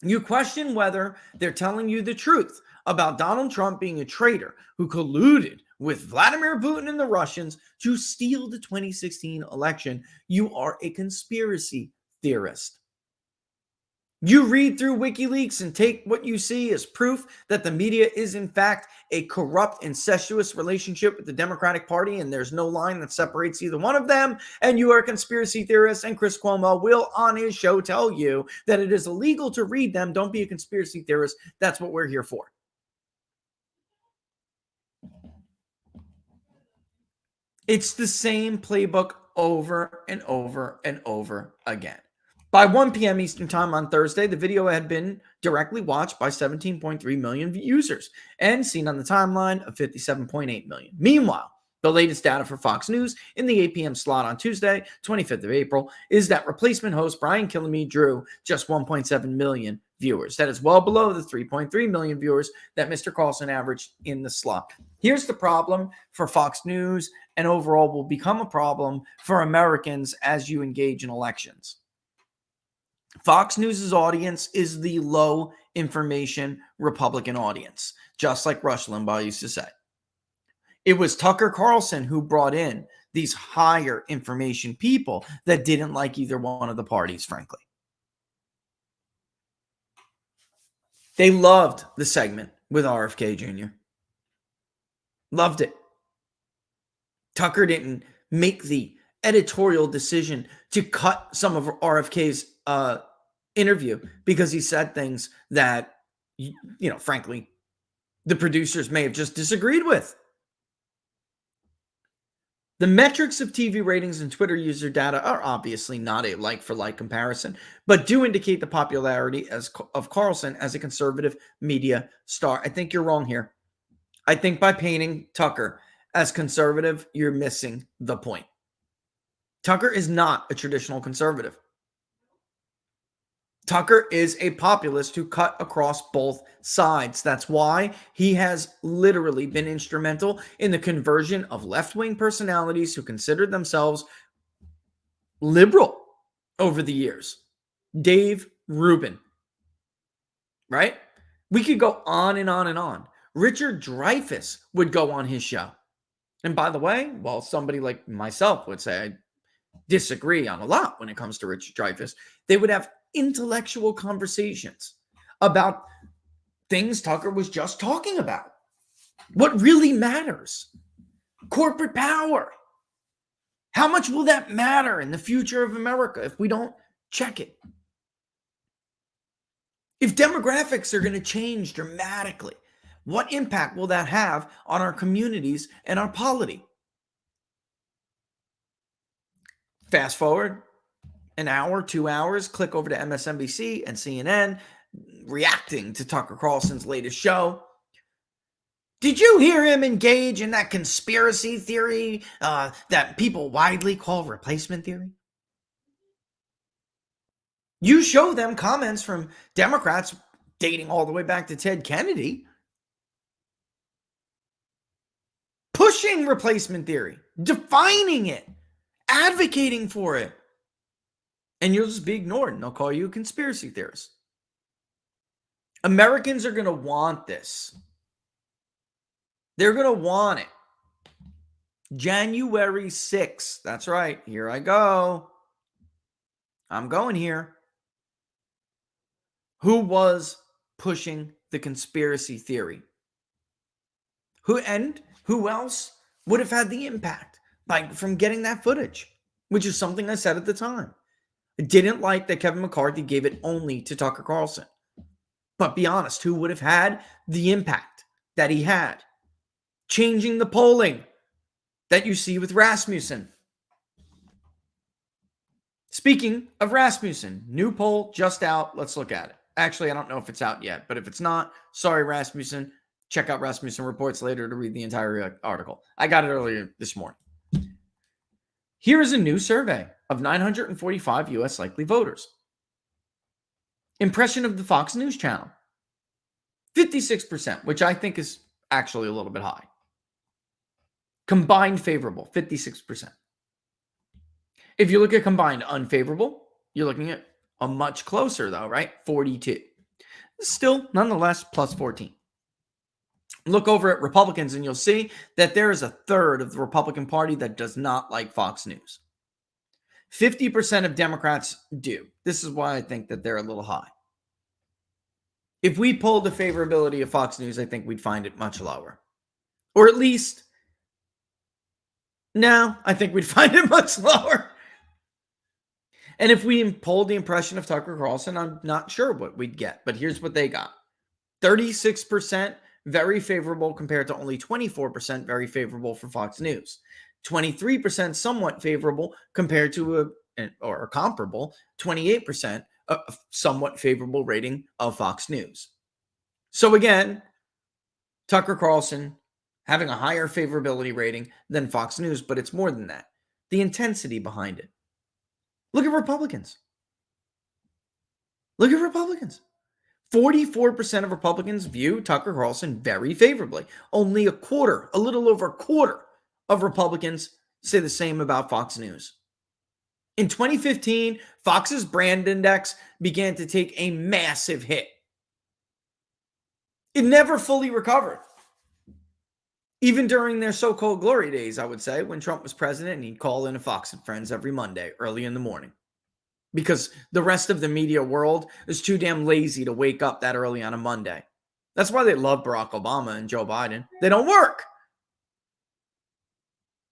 You question whether they're telling you the truth about Donald Trump being a traitor who colluded with Vladimir Putin and the Russians to steal the 2016 election. You are a conspiracy theorist. You read through WikiLeaks and take what you see as proof that the media is, in fact, a corrupt, incestuous relationship with the Democratic Party, and there's no line that separates either one of them, and you are a conspiracy theorist, and Chris Cuomo will, on his show, tell you that it is illegal to read them. Don't be a conspiracy theorist. That's what we're here for. It's the same playbook over and over and over again. By 1 p.m. Eastern Time on Thursday, the video had been directly watched by 17.3 million users and seen on the timeline of 57.8 million. Meanwhile, the latest data for Fox News in the 8 p.m. slot on Tuesday, 25th of April, is that replacement host Brian Kilmeade drew just 1.7 million viewers. That is well below the 3.3 million viewers that Mr. Carlson averaged in the slot. Here's the problem for Fox News, and overall will become a problem for Americans as you engage in elections. Fox News' audience is the low information Republican audience, just like Rush Limbaugh used to say. It was Tucker Carlson who brought in these higher information people that didn't like either one of the parties, frankly. They loved the segment with RFK Jr. Loved it. Tucker didn't make the editorial decision to cut some of RFK's interview because he said things that, frankly, the producers may have just disagreed with. The metrics of TV ratings and Twitter user data are obviously not a like-for-like comparison, but do indicate the popularity of Carlson as a conservative media star. I think you're wrong here. I think by painting Tucker as conservative, you're missing the point. Tucker is not a traditional conservative. Tucker is a populist who cut across both sides. That's why he has literally been instrumental in the conversion of left-wing personalities who considered themselves liberal over the years. Dave Rubin, right? We could go on and on and on. Richard Dreyfuss would go on his show. And by the way, while somebody like myself would say I disagree on a lot when it comes to Richard Dreyfuss, they would have intellectual conversations about things Tucker was just talking about. What really matters? Corporate power. How much will that matter in the future of America if we don't check it? If demographics are going to change dramatically, what impact will that have on our communities and our polity? Fast forward an hour, 2 hours, click over to MSNBC and CNN reacting to Tucker Carlson's latest show. Did you hear him engage in that conspiracy theory that people widely call replacement theory? You show them comments from Democrats dating all the way back to Ted Kennedy, pushing replacement theory, defining it, advocating for it. And you'll just be ignored, and they'll call you a conspiracy theorist. Americans are going to want this. They're going to want it. January 6th. That's right. Here I go. I'm going here. Who was pushing the conspiracy theory? Who else would have had the impact from getting that footage, which is something I said at the time. I didn't like that Kevin McCarthy gave it only to Tucker Carlson. But be honest, who would have had the impact that he had? Changing the polling that you see with Rasmussen. Speaking of Rasmussen, new poll just out. Let's look at it. Actually, I don't know if it's out yet, but if it's not, sorry, Rasmussen. Check out Rasmussen Reports later to read the entire article. I got it earlier this morning. Here is a new survey of 945 U.S. likely voters. Impression of the Fox News channel, 56%, which I think is actually a little bit high. Combined favorable, 56%. If you look at combined unfavorable, you're looking at a much closer though, right? 42. Still, nonetheless, plus 14. Look over at Republicans and you'll see that there is a third of the Republican Party that does not like Fox News. 50% of Democrats do. This is why I think that they're a little high. If we pulled the favorability of Fox News, I think we'd find it much lower. Or at least, no, I think we'd find it much lower. And if we polled the impression of Tucker Carlson, I'm not sure what we'd get. But here's what they got. 36% very favorable compared to only 24% very favorable for Fox News. 23% somewhat favorable compared to a comparable 28% a somewhat favorable rating of Fox News. So again, Tucker Carlson having a higher favorability rating than Fox News, but it's more than that. The intensity behind it. Look at Republicans. Look at Republicans. 44% of Republicans view Tucker Carlson very favorably. Only a little over a quarter of Republicans say the same about Fox News. In 2015, Fox's brand index began to take a massive hit. It never fully recovered. Even during their so-called glory days, I would say, when Trump was president and he'd call in a Fox and Friends every Monday, early in the morning. Because the rest of the media world is too damn lazy to wake up that early on a Monday. That's why they love Barack Obama and Joe Biden. They don't work.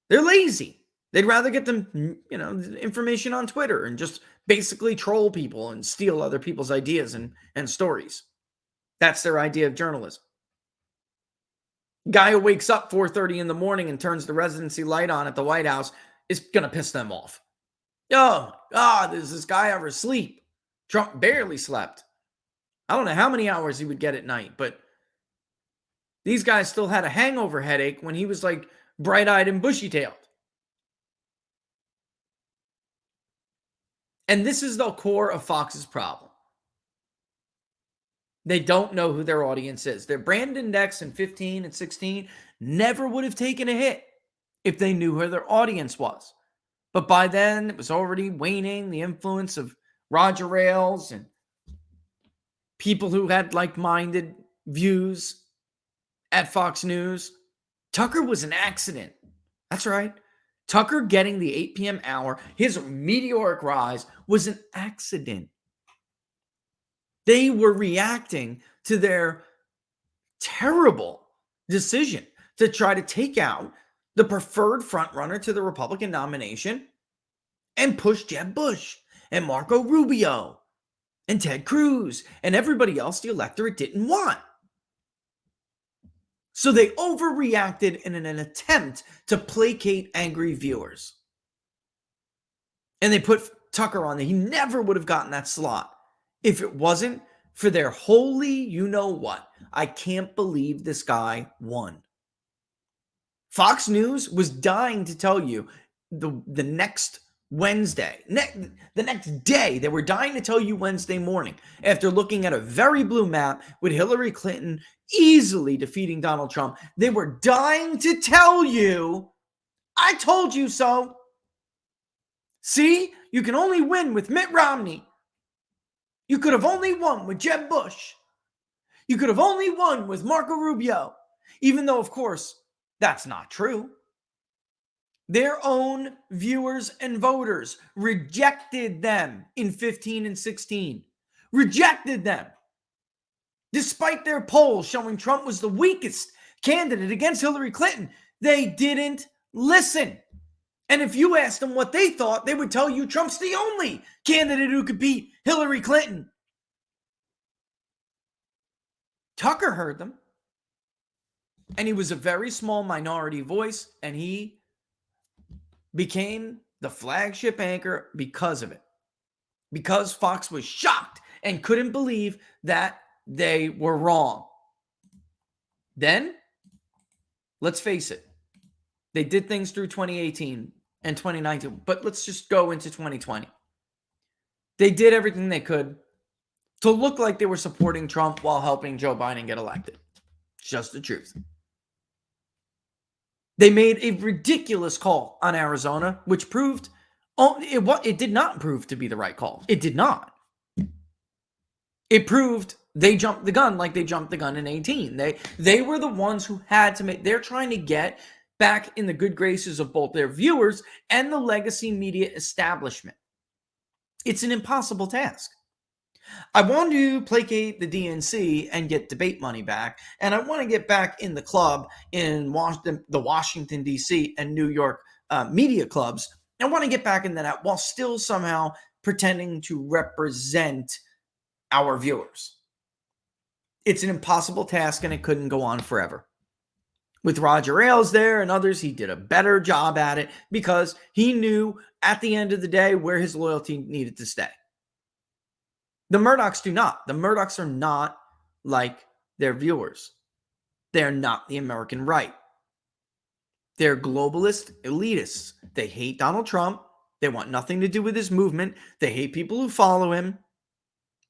They're lazy. They'd rather get them, information on Twitter and just basically troll people and steal other people's ideas and stories. That's their idea of journalism. Guy who wakes up 4:30 in the morning and turns the residency light on at the White House is going to piss them off. Oh, God, does this guy ever sleep? Trump barely slept. I don't know how many hours he would get at night, but these guys still had a hangover headache when he was like bright-eyed and bushy-tailed. And this is the core of Fox's problem. They don't know who their audience is. Their brand index in 15 and 16 never would have taken a hit if they knew who their audience was. But by then, it was already waning, the influence of Roger Ailes and people who had like-minded views at Fox News. Tucker was an accident. That's right. Tucker getting the 8 p.m. hour, his meteoric rise, was an accident. They were reacting to their terrible decision to try to take out the preferred frontrunner to the Republican nomination and push Jeb Bush and Marco Rubio and Ted Cruz and everybody else the electorate didn't want. So they overreacted in an attempt to placate angry viewers. And they put Tucker on there. He never would have gotten that slot if it wasn't for their holy you-know-what. I can't believe this guy won. Fox News was dying to tell you the next Wednesday, the next day, they were dying to tell you Wednesday morning after looking at a very blue map with Hillary Clinton easily defeating Donald Trump. They were dying to tell you, I told you so. See, you can only win with Mitt Romney. You could have only won with Jeb Bush. You could have only won with Marco Rubio, even though, of course, that's not true. Their own viewers and voters rejected them in 15 and 16. Rejected them. Despite their polls showing Trump was the weakest candidate against Hillary Clinton, they didn't listen. And if you asked them what they thought, they would tell you Trump's the only candidate who could beat Hillary Clinton. Tucker heard them. And he was a very small minority voice, and he became the flagship anchor because of it. Because Fox was shocked and couldn't believe that they were wrong. Then, let's face it, they did things through 2018 and 2019, but let's just go into 2020. They did everything they could to look like they were supporting Trump while helping Joe Biden get elected. It's just the truth. They made a ridiculous call on Arizona, which proved it did not prove to be the right call. It did not. It proved they jumped the gun like they jumped the gun in 18. They were the ones who had to make. They're trying to get back in the good graces of both their viewers and the legacy media establishment. It's an impossible task. I want to placate the DNC and get debate money back, and I want to get back in the club in the Washington, D.C. and New York media clubs. I want to get back in that while still somehow pretending to represent our viewers. It's an impossible task, and it couldn't go on forever. With Roger Ailes there and others, he did a better job at it because he knew at the end of the day where his loyalty needed to stay. The Murdochs do not. The Murdochs are not like their viewers. They're not the American right. They're globalist elitists. They hate Donald Trump. They want nothing to do with his movement. They hate people who follow him.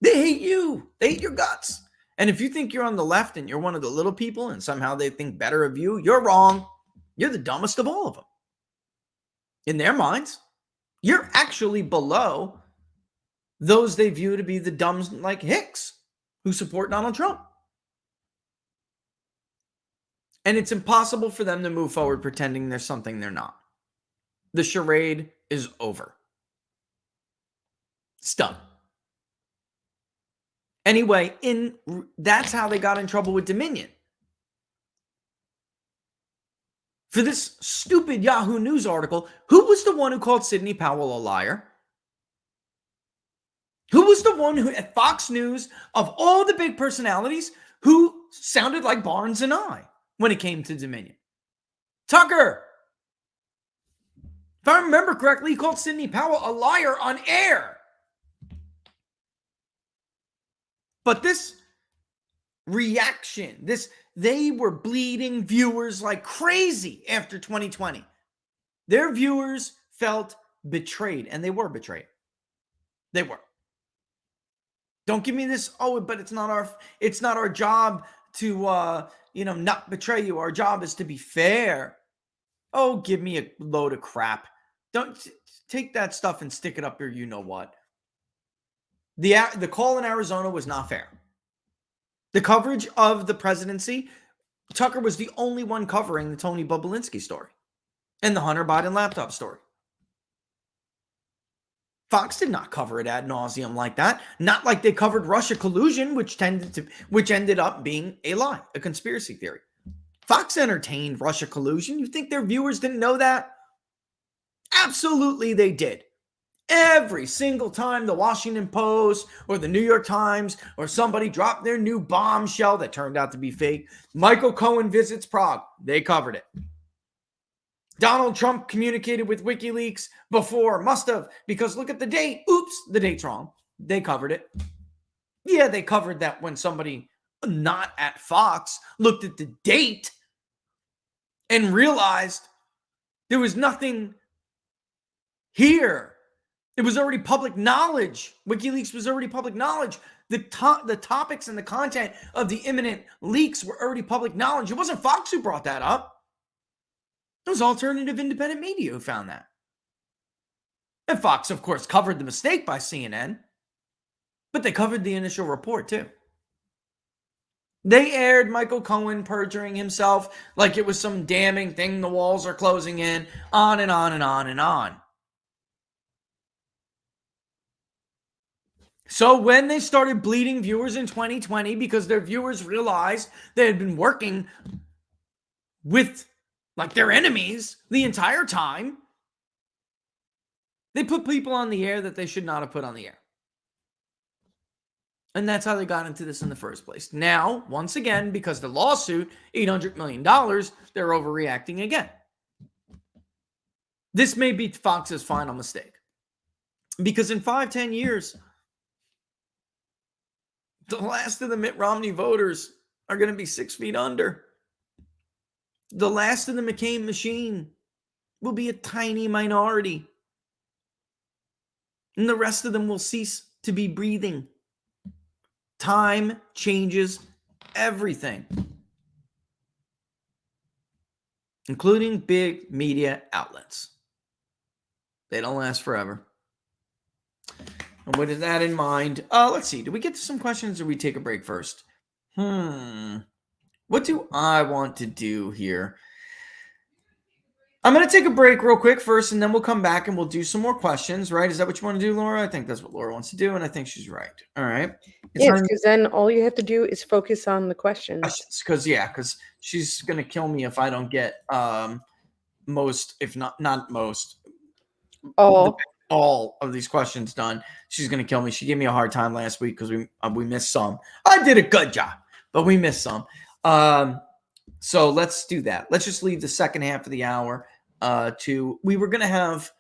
They hate you. They hate your guts. And if you think you're on the left and you're one of the little people and somehow they think better of you, you're wrong. You're the dumbest of all of them. In their minds, you're actually below those they view to be the dumb like Hicks who support Donald Trump. And it's impossible for them to move forward pretending there's something they're not. The charade is over. It's done. Anyway, that's how they got in trouble with Dominion. For this stupid Yahoo News article, who was the one who called Sidney Powell a liar? Who was the one who, at Fox News, of all the big personalities, who sounded like Barnes and I when it came to Dominion? Tucker. If I remember correctly, he called Sidney Powell a liar on air. But this reaction, they were bleeding viewers like crazy after 2020. Their viewers felt betrayed, and they were betrayed. They were. Don't give me this, but it's not our job to not betray you. Our job is to be fair. Oh, give me a load of crap. Don't take that stuff and stick it up your you know what. The call in Arizona was not fair. The coverage of the presidency, Tucker was the only one covering the Tony Bobulinski story and the Hunter Biden laptop story. Fox did not cover it ad nauseum like that. Not like they covered Russia collusion, which ended up being a lie, a conspiracy theory. Fox entertained Russia collusion. You think their viewers didn't know that? Absolutely they did. Every single time the Washington Post or the New York Times or somebody dropped their new bombshell that turned out to be fake, Michael Cohen visits Prague. They covered it. Donald Trump communicated with WikiLeaks before, must have, because look at the date. Oops, the date's wrong. They covered it. Yeah, they covered that when somebody not at Fox looked at the date and realized there was nothing here. It was already public knowledge. WikiLeaks was already public knowledge. The topics and the content of the imminent leaks were already public knowledge. It wasn't Fox who brought that up. It was alternative independent media who found that. And Fox, of course, covered the mistake by CNN, but they covered the initial report too. They aired Michael Cohen perjuring himself like it was some damning thing the walls are closing in, on and on and on and on. So when they started bleeding viewers in 2020 because their viewers realized they had been working with like their enemies the entire time, they put people on the air that they should not have put on the air. And that's how they got into this in the first place. Now, once again, because the lawsuit, $800 million, they're overreacting again. This may be Fox's final mistake. Because in 5-10 years, the last of the Mitt Romney voters are going to be 6 feet under. The last of the McCain machine will be a tiny minority. And the rest of them will cease to be breathing. Time changes everything, including big media outlets. They don't last forever. And with that in mind, let's see. Do we get to some questions or we take a break first? What do I want to do here? I'm going to take a break real quick first, and then we'll come back and we'll do some more questions, right? Is that what you want to do, Laura? I think that's what Laura wants to do, and I think she's right. All right. Yes, because then all you have to do is focus on the questions. Because she's going to kill me if I don't get most, if not most, all of these questions done. She's going to kill me. She gave me a hard time last week because we missed some. I did a good job, but we missed some. So let's do that. Let's just leave the second half of the hour we were going to have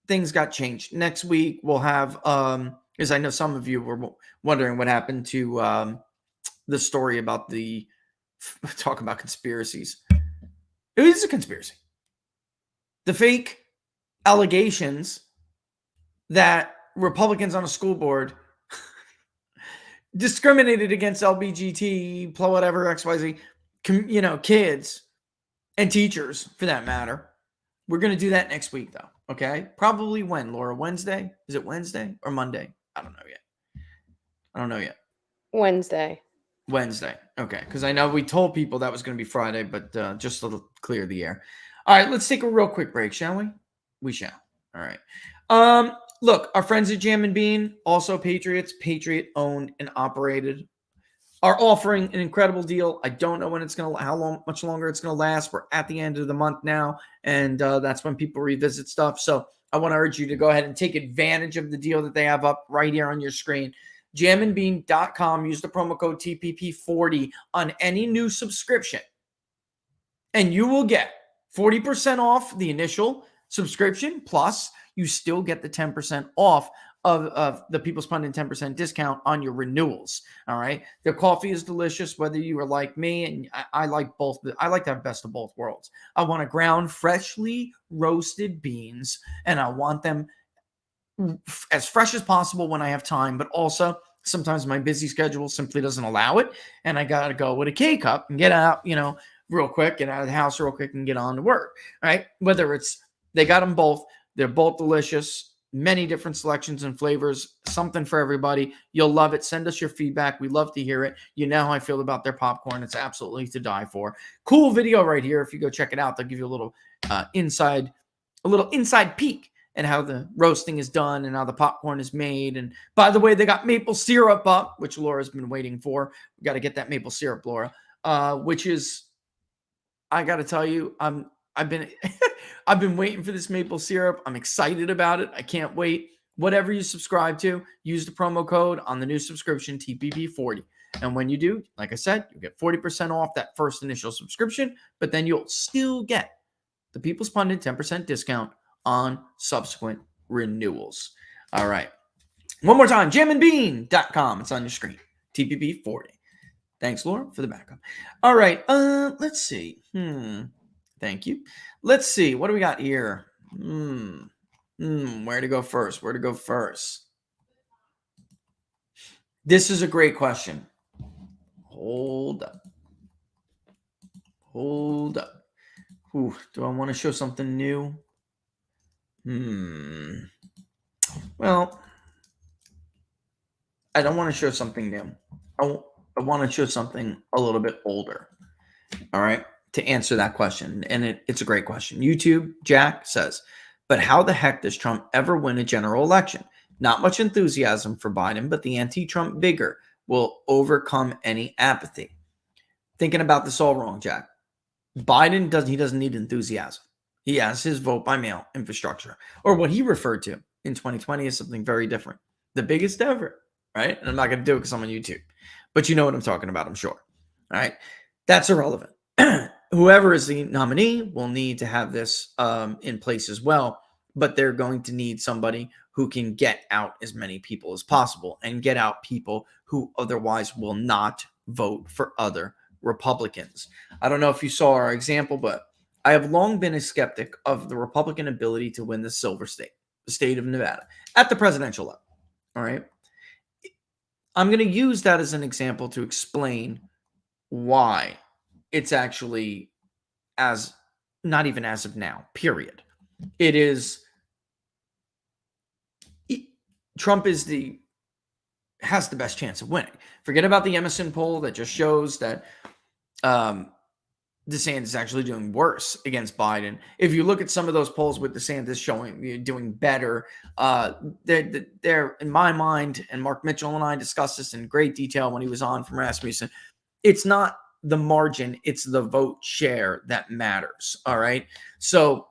things got changed. Next week we'll have, because I know some of you were wondering what happened to the story about talk about conspiracies. It is a conspiracy. The fake allegations that Republicans on a school board discriminated against LBGT, whatever, XYZ, kids and teachers for that matter. We're going to do that next week, though. Okay. Probably when, Laura? Wednesday? Is it Wednesday or Monday? I don't know yet. Wednesday. Okay. Because I know we told people that was going to be Friday, but just to clear the air. All right. Let's take a real quick break, shall we? We shall. All right. Look, our friends at Jam and Bean, also Patriots, Patriot owned and operated, are offering an incredible deal. I don't know when much longer it's going to last. We're at the end of the month now, and that's when people revisit stuff. So I want to urge you to go ahead and take advantage of the deal that they have up right here on your screen. jamandbean.com. Use the promo code TPP40 on any new subscription, and you will get 40% off the initial subscription, plus you still get the 10% off of the People's Pundit 10% discount on your renewals. All right. Their coffee is delicious, whether you are like me, and I like both. I like to have best of both worlds. I want to ground freshly roasted beans, and I want them as fresh as possible when I have time, but also sometimes my busy schedule simply doesn't allow it. And I got to go with a K-cup and get out, real quick, get out of the house real quick and get on to work. Right. They got them both. They're both delicious. Many different selections and flavors, something for everybody. You'll love it. Send us your feedback. We love to hear it. You know how I feel about their popcorn. It's absolutely to die for. Cool video right here. If you go check it out, they'll give you a little inside peek at how the roasting is done and how the popcorn is made. And by the way, they got maple syrup up, which Laura's been waiting for. We got to get that maple syrup, Laura, which is, I got to tell you, I've been waiting for this maple syrup. I'm excited about it. I can't wait. Whatever you subscribe to, use the promo code on the new subscription, TPP40. And when you do, like I said, you get 40% off that first initial subscription, but then you'll still get the People's Pundit 10% discount on subsequent renewals. All right. One more time, jamandbean.com. It's on your screen, TPP40. Thanks, Laura, for the backup. All right. Let's see. Thank you. Let's see. What do we got here? Where to go first? This is a great question. Hold up. Ooh, do I want to show something new? Well, I don't want to show something new. I want to show something a little bit older. All right. To answer that question. And it's a great question. YouTube, Jack says, but how the heck does Trump ever win a general election? Not much enthusiasm for Biden, but the anti-Trump vigor will overcome any apathy. Thinking about this all wrong, Jack. Biden doesn't need enthusiasm. He has his vote by mail infrastructure, or what he referred to in 2020 is something very different. The biggest ever, right? And I'm not going to do it because I'm on YouTube, but you know what I'm talking about, I'm sure. All right. That's irrelevant. Whoever is the nominee will need to have this in place as well, but they're going to need somebody who can get out as many people as possible and get out people who otherwise will not vote for other Republicans. I don't know if you saw our example, but I have long been a skeptic of the Republican ability to win the silver state, the state of Nevada, at the presidential level. All right. I'm going to use that as an example to explain why it's actually not even as of now, period. It is Trump has the best chance of winning. Forget about the Emerson poll that just shows that DeSantis actually doing worse against Biden. If you look at some of those polls with DeSantis showing doing better, they're in my mind, and Mark Mitchell and I discussed this in great detail when he was on from Rasmussen. It's not the margin, it's the vote share that matters. All right. So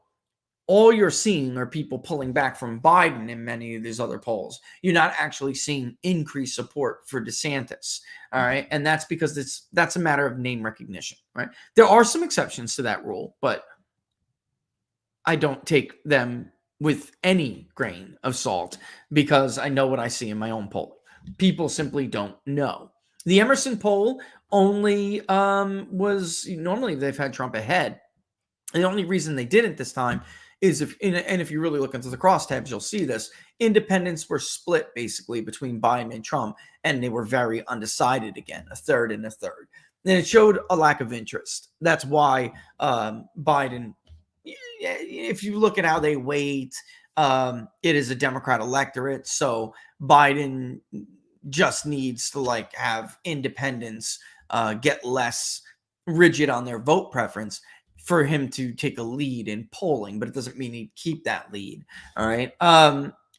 all you're seeing are people pulling back from Biden in many of these other polls. You're not actually seeing increased support for DeSantis. All right. And that's because that's a matter of name recognition, right? There are some exceptions to that rule, but I don't take them with any grain of salt because I know what I see in my own poll. People simply don't know. The Emerson poll only was normally they've had Trump ahead. And the only reason they didn't this time is if you really look into the crosstabs, you'll see this. Independents were split basically between Biden and Trump, and they were very undecided again, a third and a third. And it showed a lack of interest. That's why Biden, if you look at how they weight, it is a Democrat electorate. So Biden just needs to like have independents get less rigid on their vote preference for him to take a lead in polling, but it doesn't mean he'd keep that lead. All right.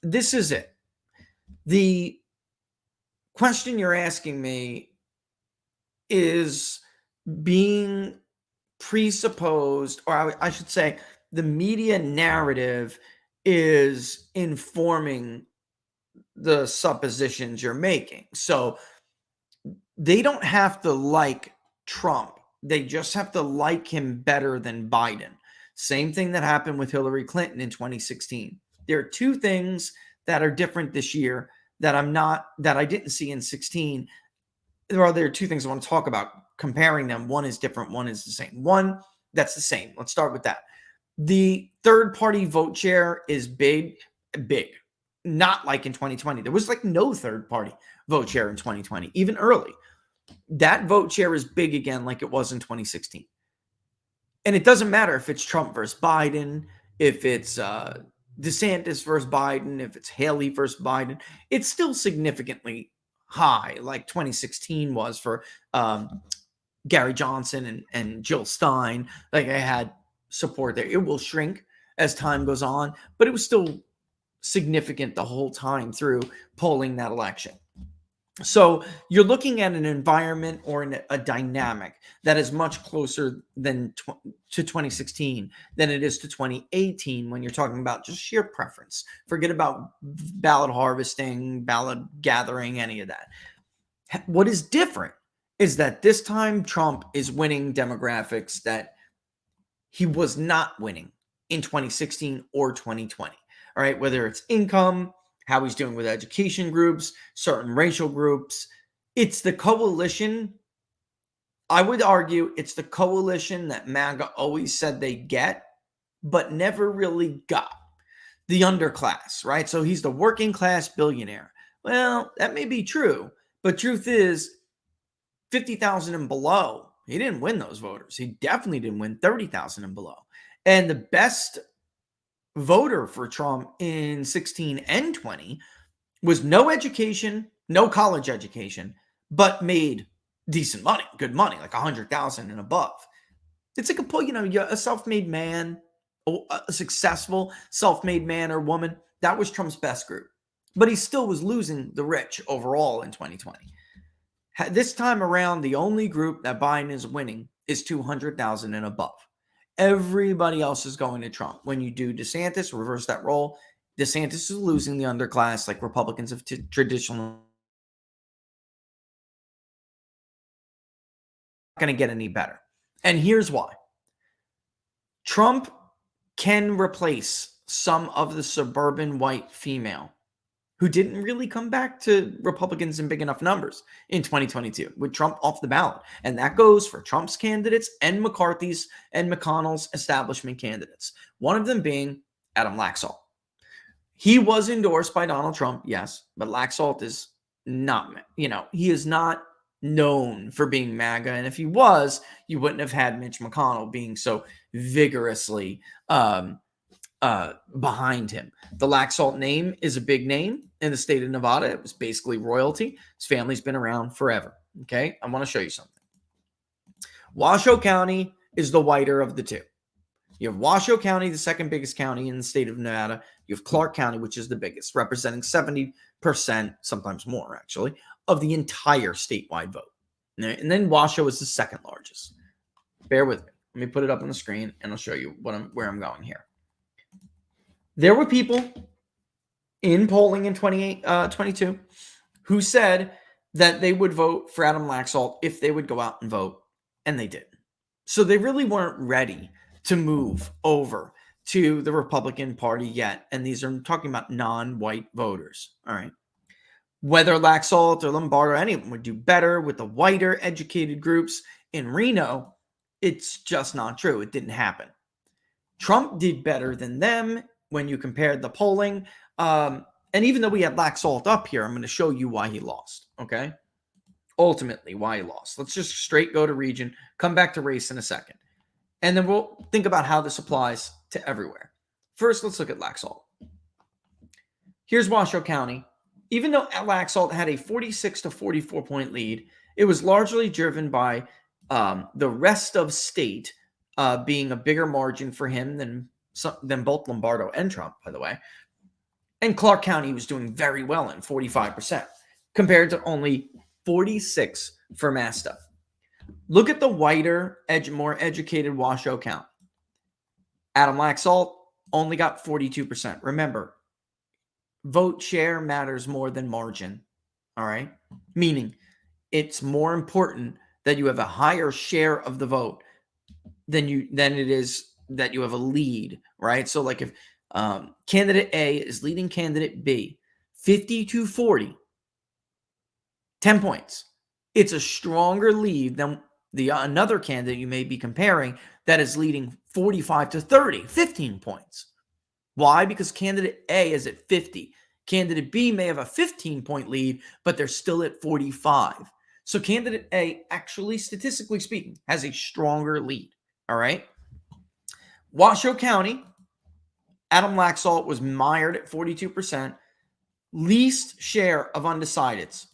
This is it. The question you're asking me is being presupposed, or I should say the media narrative is informing the suppositions you're making. So they don't have to like Trump. They just have to like him better than Biden. Same thing that happened with Hillary Clinton in 2016. There are two things that are different this year that I didn't see in 16. There are two things I want to talk about. Comparing them, one is different, one is the same. One, that's the same. Let's start with that. The third party vote share is big. Not like in 2020. There was like no third party vote share in 2020, even early. That vote share is big again like it was in 2016. And it doesn't matter if it's Trump versus Biden, if it's DeSantis versus Biden, if it's Haley versus Biden, it's still significantly high, like 2016 was for Gary Johnson and Jill Stein. Like I had support there. It will shrink as time goes on, but it was still significant the whole time through polling that election. So you're looking at an environment or a dynamic that is much closer to 2016 than it is to 2018 when you're talking about just sheer preference. Forget about ballot harvesting, ballot gathering, any of that. What is different is that this time Trump is winning demographics that he was not winning in 2016 or 2020. All right, whether it's income, how he's doing with education groups, certain racial groups. It's the coalition. I would argue it's the coalition that MAGA always said they get, but never really got. The underclass, right? So he's the working class billionaire. Well, that may be true, but truth is 50,000 and below, he didn't win those voters. He definitely didn't win 30,000 and below. And the best voter for Trump in 16 and 20 was no education, no college education, but made decent money, good money, like 100,000 and above. It's like a self-made man, a successful self-made man or woman. That was Trump's best group, but he still was losing the rich overall in 2020. This time around, the only group that Biden is winning is 200,000 and above. Everybody else is going to Trump. When you do DeSantis, reverse that role, DeSantis is losing the underclass like Republicans have traditionally. Not going to get any better. And here's why. Trump can replace some of the suburban white female who didn't really come back to Republicans in big enough numbers in 2022 with Trump off the ballot. And that goes for Trump's candidates and McCarthy's and McConnell's establishment candidates. One of them being Adam Laxalt. He was endorsed by Donald Trump, yes, but Laxalt is not, he is not known for being MAGA. And if he was, you wouldn't have had Mitch McConnell being so vigorously behind him. The Laxalt name is a big name in the state of Nevada. It was basically royalty. His family's been around forever. Okay. I want to show you something. Washoe County is the whiter of the two. You have Washoe County, the second biggest county in the state of Nevada. You have Clark County, which is the biggest, representing 70%, sometimes more actually, of the entire statewide vote. And then Washoe is the second largest. Bear with me. Let me put it up on the screen and I'll show you where I'm going here. There were people in polling in 22 who said that they would vote for Adam Laxalt if they would go out and vote, and they did. So they really weren't ready to move over to the Republican Party yet. And these are talking about non-white voters. All right. Whether Laxalt or Lombardo, any of them would do better with the whiter educated groups in Reno, it's just not true. It didn't happen. Trump did better than them when you compared the polling. And even though we had Laxalt up here, I'm going to show you why he lost. Okay. Ultimately, why he lost. Let's just straight go to region, come back to race in a second. And then we'll think about how this applies to everywhere. First, let's look at Laxalt. Here's Washoe County. Even though Laxalt had a 46 to 44 point lead, it was largely driven by the rest of state being a bigger margin for him than both Lombardo and Trump, by the way. And Clark County was doing very well in 45% compared to only 46 for Masta. Look at the whiter, more educated Washoe County. Adam Laxalt only got 42%. Remember, vote share matters more than margin. All right? Meaning it's more important that you have a higher share of the vote than it is that you have a lead, right? So like if candidate A is leading candidate B 50-40, 10 points. It's a stronger lead than the another candidate you may be comparing that is leading 45-30, 15 points. Why? Because candidate A is at 50. Candidate B may have a 15-point lead, but they're still at 45. So candidate A, actually, statistically speaking, has a stronger lead. All right. Washoe County, Adam Laxalt was mired at 42%, least share of undecideds.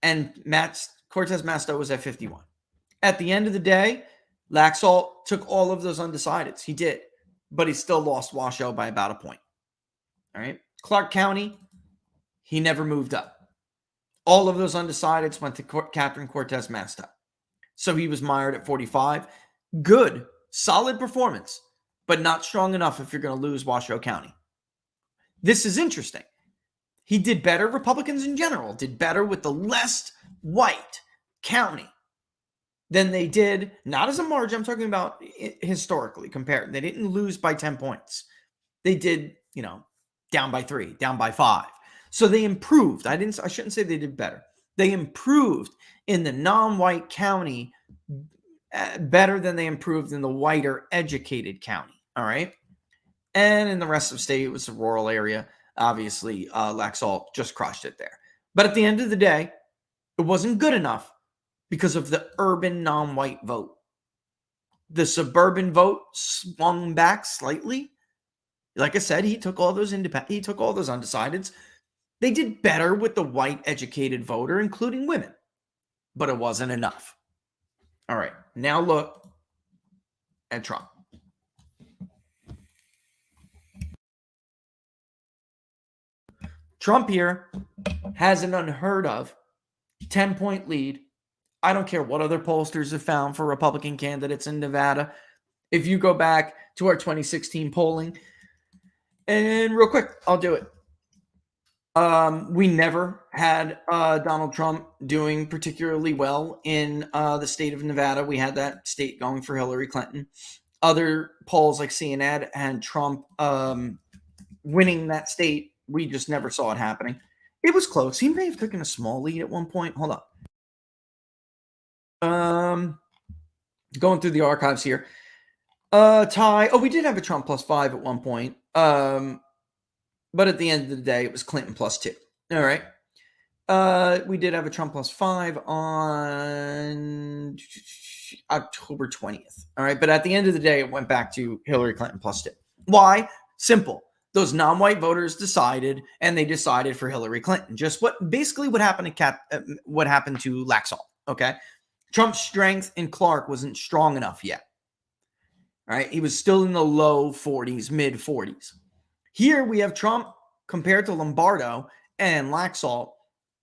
And Cortez Masto was at 51. At the end of the day, Laxalt took all of those undecideds. He did, but he still lost Washoe by about a point. All right. Clark County, he never moved up. All of those undecideds went to Catherine Cortez Masto. So he was mired at 45. Good, solid performance, but not strong enough if you're going to lose Washoe County. This is interesting. He did better. Republicans in general did better with the less white county than they did, not as a margin, I'm talking about historically compared. They didn't lose by 10 points. They did, down by 3, down by 5. So they improved. I shouldn't say they did better. They improved in the non-white county better than they improved in the whiter educated county. All right. And in the rest of the state, it was a rural area. Obviously, Laxalt just crushed it there. But at the end of the day, it wasn't good enough because of the urban non-white vote. The suburban vote swung back slightly. Like I said, he took all those undecideds. They did better with the white educated voter, including women, but it wasn't enough. All right, now look at Trump. Trump here has an unheard of 10-point lead. I don't care what other pollsters have found for Republican candidates in Nevada. If you go back to our 2016 polling, and real quick, I'll do it. We never had Donald Trump doing particularly well in the state of Nevada. We had that state going for Hillary Clinton. Other polls like CNN had Trump winning that state. We just never saw it happening. It was close. He may have taken a small lead at one point. Hold up. Going through the archives here. Tie. Oh, we did have a Trump +5 at one point. But at the end of the day, it was Clinton +2. All right. We did have a Trump +5 on October 20th. All right. But at the end of the day, it went back to Hillary Clinton +2. Why? Simple. Those non-white voters decided, and they decided for Hillary Clinton. Just what happened to Laxalt. Okay. Trump's strength in Clark wasn't strong enough yet. right? He was still in the low 40s, mid 40s. Here we have Trump compared to Lombardo and Laxalt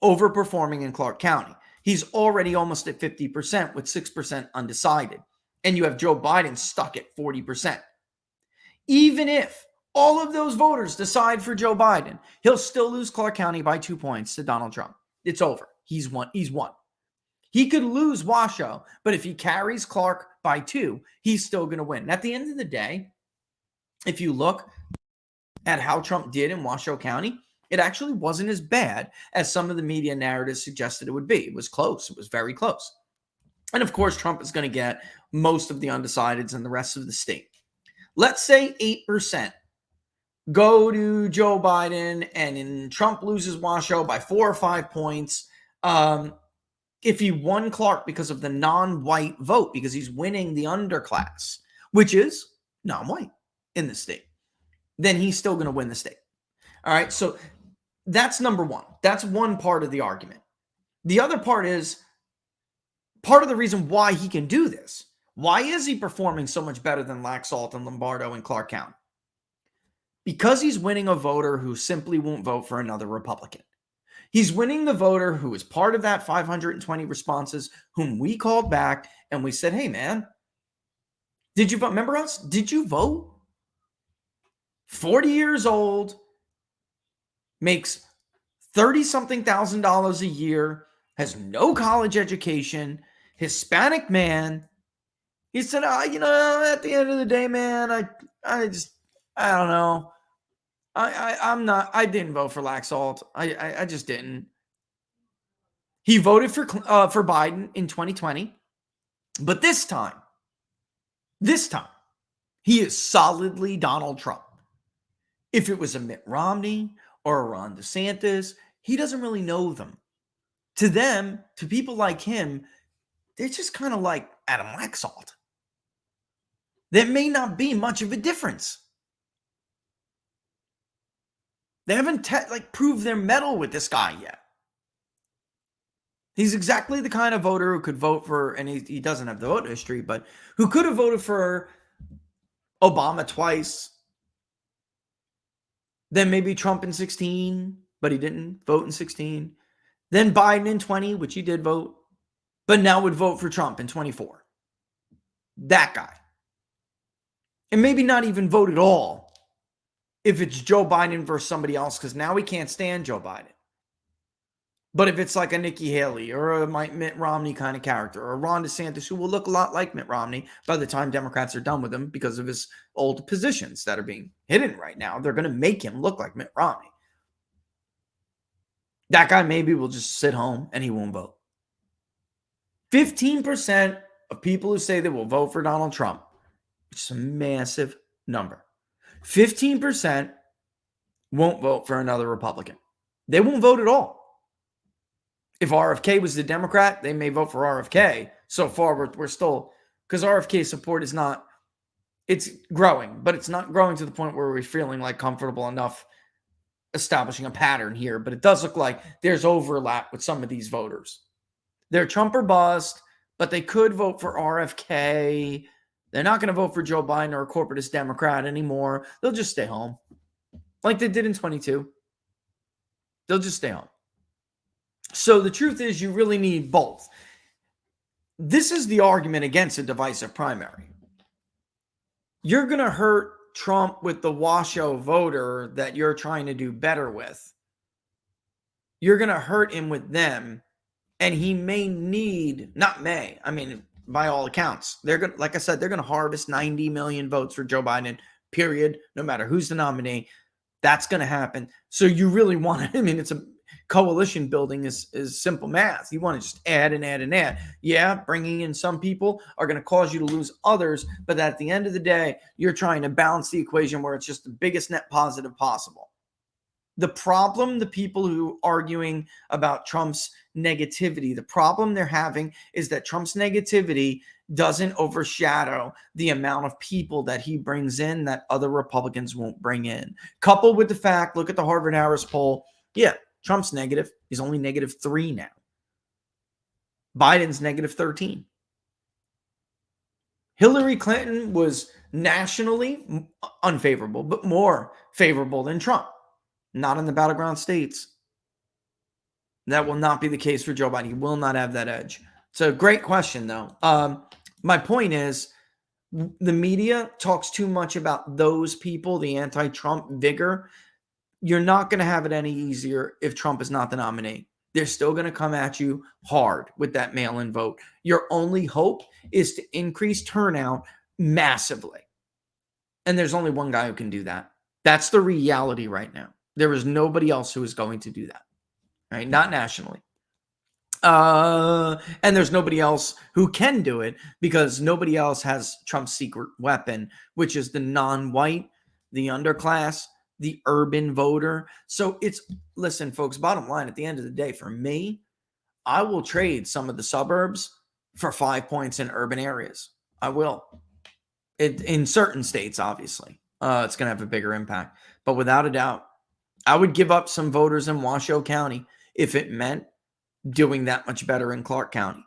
overperforming in Clark County. He's already almost at 50% with 6% undecided. And you have Joe Biden stuck at 40%. Even if all of those voters decide for Joe Biden, he'll still lose Clark County by 2 points to Donald Trump. It's over. He's won. He could lose Washoe, but if he carries Clark by 2, he's still going to win. And at the end of the day, if you look at how Trump did in Washoe County, it actually wasn't as bad as some of the media narratives suggested it would be. It was close. It was very close. And of course, Trump is going to get most of the undecideds in the rest of the state. Let's say 8% go to Joe Biden and Trump loses Washoe by 4 or 5 points. If he won Clark because of the non-white vote, because he's winning the underclass, which is non-white in the state, then he's still going to win the state. All right. So that's number one. That's one part of the argument. The other part is part of the reason why he can do this. Why is he performing so much better than Laxalt and Lombardo in Clark County? Because he's winning a voter who simply won't vote for another Republican. He's winning the voter who is part of that 520 responses, whom we called back and we said, hey, man, did you vote? Remember us? Did you vote? 40 years old, makes $30-something thousand a year, has no college education, Hispanic man. He said, at the end of the day, man, I don't know. I didn't vote for Laxalt. I just didn't. He voted for Biden in 2020, but this time, he is solidly Donald Trump. If it was a Mitt Romney or a Ron DeSantis, he doesn't really know them. To them, to people like him, they're just kind of like Adam Laxalt. There may not be much of a difference. They haven't proved their mettle with this guy yet. He's exactly the kind of voter who could vote for, and he doesn't have the vote history, but who could have voted for Obama twice, then maybe Trump in 16, but he didn't vote in 16, then Biden in 20, which he did vote, but now would vote for Trump in 24. That guy. And maybe not even vote at all if it's Joe Biden versus somebody else, because now we can't stand Joe Biden. But if it's like a Nikki Haley or a Mitt Romney kind of character, or a Ron DeSantis who will look a lot like Mitt Romney by the time Democrats are done with him because of his old positions that are being hidden right now, they're going to make him look like Mitt Romney. That guy maybe will just sit home and he won't vote. 15% of people who say they will vote for Donald Trump, which is a massive number. 15% won't vote for another Republican. They won't vote at all. If RFK was the Democrat, they may vote for RFK. So far, we're still, because RFK support is not, it's growing, but it's not growing to the point where we're feeling like comfortable enough establishing a pattern here. But it does look like there's overlap with some of these voters. They're Trump or bust, but they could vote for RFK. They're not going to vote for Joe Biden or a corporatist Democrat anymore. They'll just stay home like they did in 22. They'll just stay home. So the truth is you really need both. This is the argument against a divisive primary. You're going to hurt Trump with the Washoe voter that you're trying to do better with. You're going to hurt him with them. And he may need, not may, I mean, by all accounts, they're going to, like I said, they're going to harvest 90 million votes for Joe Biden, period, no matter who's the nominee. That's going to happen. So you really want to, I mean, it's a coalition building is simple math. You want to just add and add and add. Yeah, bringing in some people are going to cause you to lose others, but at the end of the day, you're trying to balance the equation where it's just the biggest net positive possible. The problem, the people who are arguing about Trump's negativity, the problem they're having is that Trump's negativity doesn't overshadow the amount of people that he brings in that other Republicans won't bring in. Coupled with the fact, look at the Harvard-Harris poll. Yeah, Trump's negative. He's only -3 now. Biden's -13. Hillary Clinton was nationally unfavorable, but more favorable than Trump. Not in the battleground states. That will not be the case for Joe Biden. He will not have that edge. It's a great question, though. My point is, the media talks too much about those people, the anti-Trump vigor. You're not going to have it any easier if Trump is not the nominee. They're still going to come at you hard with that mail-in vote. Your only hope is to increase turnout massively. And there's only one guy who can do that. That's the reality right now. There is nobody else who is going to do that, right? Not nationally. And there's nobody else who can do it because nobody else has Trump's secret weapon, which is the non-white, the underclass, the urban voter. So listen, folks, bottom line, at the end of the day, for me, I will trade some of the suburbs for 5 points in urban areas. I will. In certain states, obviously, it's going to have a bigger impact. But without a doubt, I would give up some voters in Washoe County if it meant doing that much better in Clark County.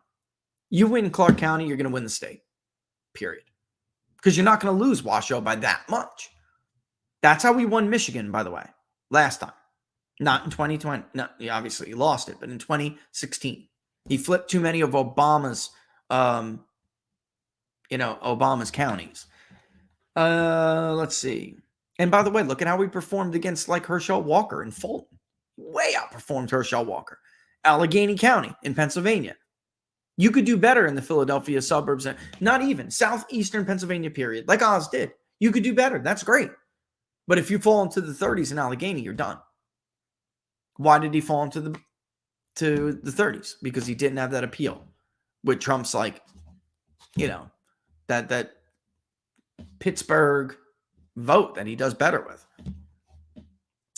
You win Clark County, you're going to win the state, period. Because you're not going to lose Washoe by that much. That's how we won Michigan, by the way, last time. Not in 2020. No, obviously, he lost it, but in 2016. He flipped too many of Obama's, Obama's counties. Let's see. And by the way, look at how we performed against like Herschel Walker in Fulton. Way outperformed Herschel Walker. Allegheny County in Pennsylvania. You could do better in the Philadelphia suburbs, not even southeastern Pennsylvania, period, like Oz did. You could do better. That's great. But if you fall into the 30s in Allegheny, you're done. Why did he fall into the 30s? Because he didn't have that appeal with Trump's that Pittsburgh vote that he does better with.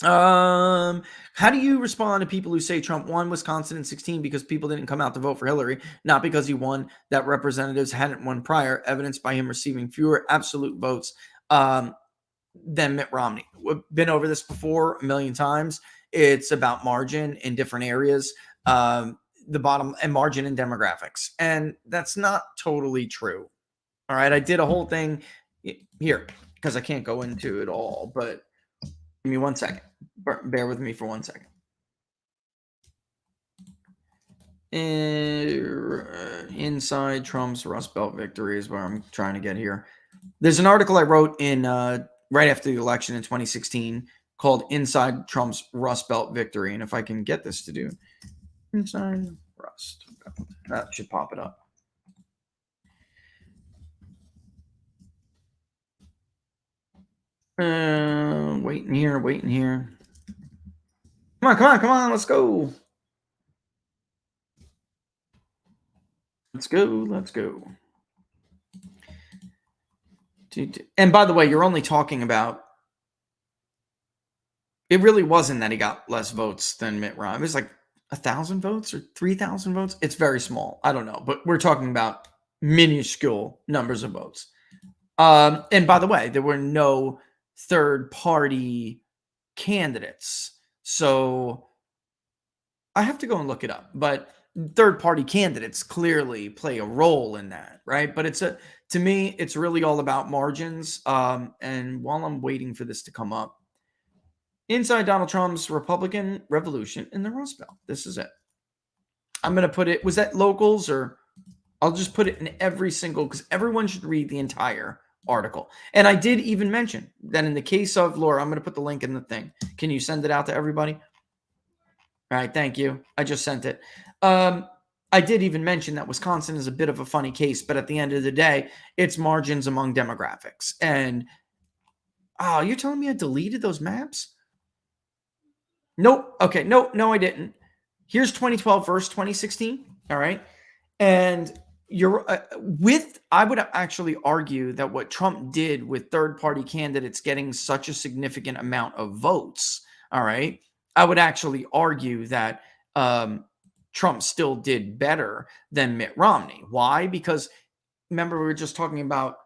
How do you respond to people who say Trump won Wisconsin in 2016 because people didn't come out to vote for Hillary, not because he won, that representatives hadn't won prior, evidenced by him receiving fewer absolute votes than Mitt Romney? We've been over this before a million times. It's about margin in different areas, the bottom and margin in demographics. And that's not totally true. All right. I did a whole thing here because I can't go into it all, but give me 1 second. Bear with me for 1 second. Inside Trump's Rust Belt victory is where I'm trying to get here. There's an article I wrote in right after the election in 2016 called Inside Trump's Rust Belt Victory. And if I can get this to do Inside Rust Belt, that should pop it up. Waiting here. Come on, let's go. Let's go. And by the way, you're only talking about, it really wasn't that he got less votes than Mitt Romney. It was like 1,000 votes or 3,000 votes. It's very small. I don't know, but we're talking about minuscule numbers of votes. And by the way, there were no third-party candidates. So I have to go and look it up. But third-party candidates clearly play a role in that, right? But to me, it's really all about margins. And while I'm waiting for this to come up, Inside Donald Trump's Republican Revolution in the Rust Belt. This is it. I'm going to put it, was that locals, or I'll just put it in every single, because everyone should read the entire article. And I did even mention that in the case of Laura, I'm going to put the link in the thing. Can you send it out to everybody? All right, thank you. I just sent it. I did even mention that Wisconsin is a bit of a funny case, but at the end of the day, it's margins among demographics. And, oh, you're telling me I deleted those maps? Nope. Okay. No, I didn't. Here's 2012 versus 2016. All right. And you're I would actually argue that what Trump did with third-party candidates getting such a significant amount of votes, all right, I would actually argue that Trump still did better than Mitt Romney. Why? Because remember, we were just talking about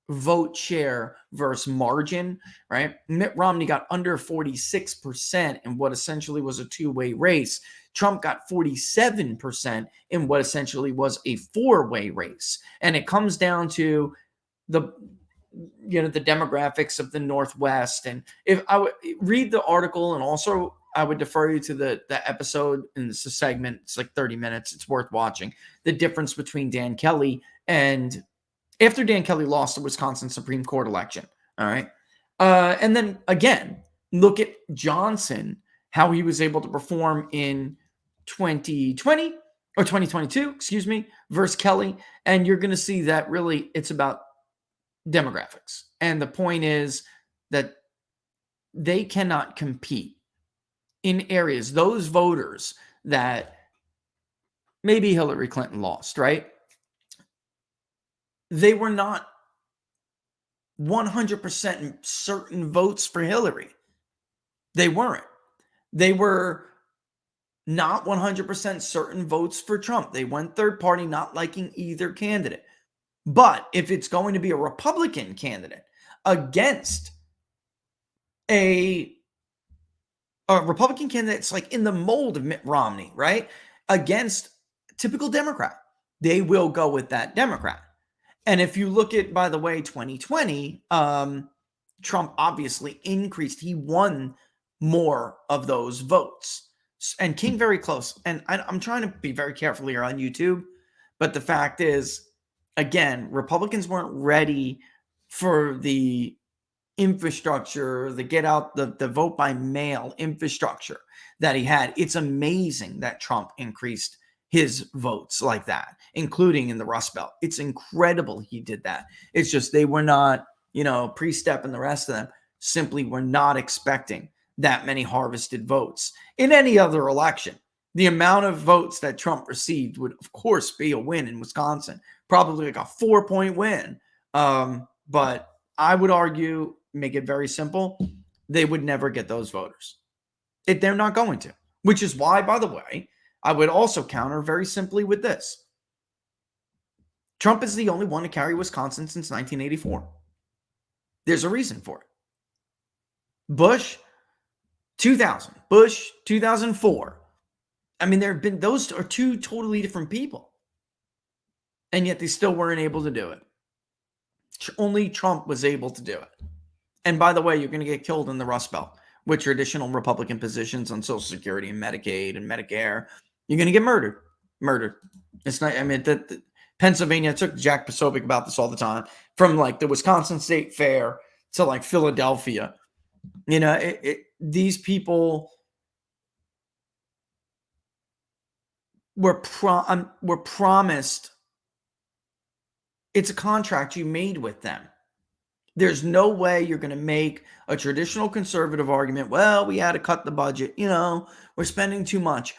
vote share versus margin, right? Mitt Romney got under 46% in what essentially was a two-way race. Trump got 47% in what essentially was a four-way race. And it comes down to the the demographics of the Northwest. And if I would read the article, and also I would defer you to the episode, and it's a segment, it's like 30 minutes, it's worth watching, the difference between Dan Kelly and after Dan Kelly lost the Wisconsin Supreme Court election. All right. And then again, look at Johnson, how he was able to perform in 2020 or 2022, excuse me, versus Kelly. And you're going to see that really it's about demographics. And the point is that they cannot compete in areas, those voters that maybe Hillary Clinton lost, right? They were not 100% certain votes for Hillary. They weren't. They were not 100% certain votes for Trump. They went third party, not liking either candidate. But if it's going to be a Republican candidate against a Republican candidate, it's like in the mold of Mitt Romney, right? Against typical Democrat, they will go with that Democrat. And if you look at, by the way, 2020, Trump obviously increased. He won more of those votes and came very close. And I'm trying to be very careful here on YouTube. But the fact is, again, Republicans weren't ready for the infrastructure, the get out, the vote by mail infrastructure that he had. It's amazing that Trump increased his votes like that, including in the Rust Belt. It's incredible he did that. It's just they were not, Pre-Step and the rest of them simply were not expecting that many harvested votes. In any other election, the amount of votes that Trump received would, of course, be a win in Wisconsin, probably like a 4-point win. But I would argue, make it very simple, they would never get those voters. They're not going to, which is why, by the way, I would also counter very simply with this. Trump is the only one to carry Wisconsin since 1984. There's a reason for it. Bush, 2000. Bush, 2004. I mean, there have been, those are two totally different people. And yet they still weren't able to do it. Only Trump was able to do it. And by the way, you're going to get killed in the Rust Belt with traditional Republican positions on Social Security and Medicaid and Medicare. You're going to get murdered. It's not, Pennsylvania, I took Jack Posobiec about this all the time, from like the Wisconsin State Fair to like Philadelphia. These people were promised. It's a contract you made with them. There's no way you're going to make a traditional conservative argument. Well, we had to cut the budget. We're spending too much.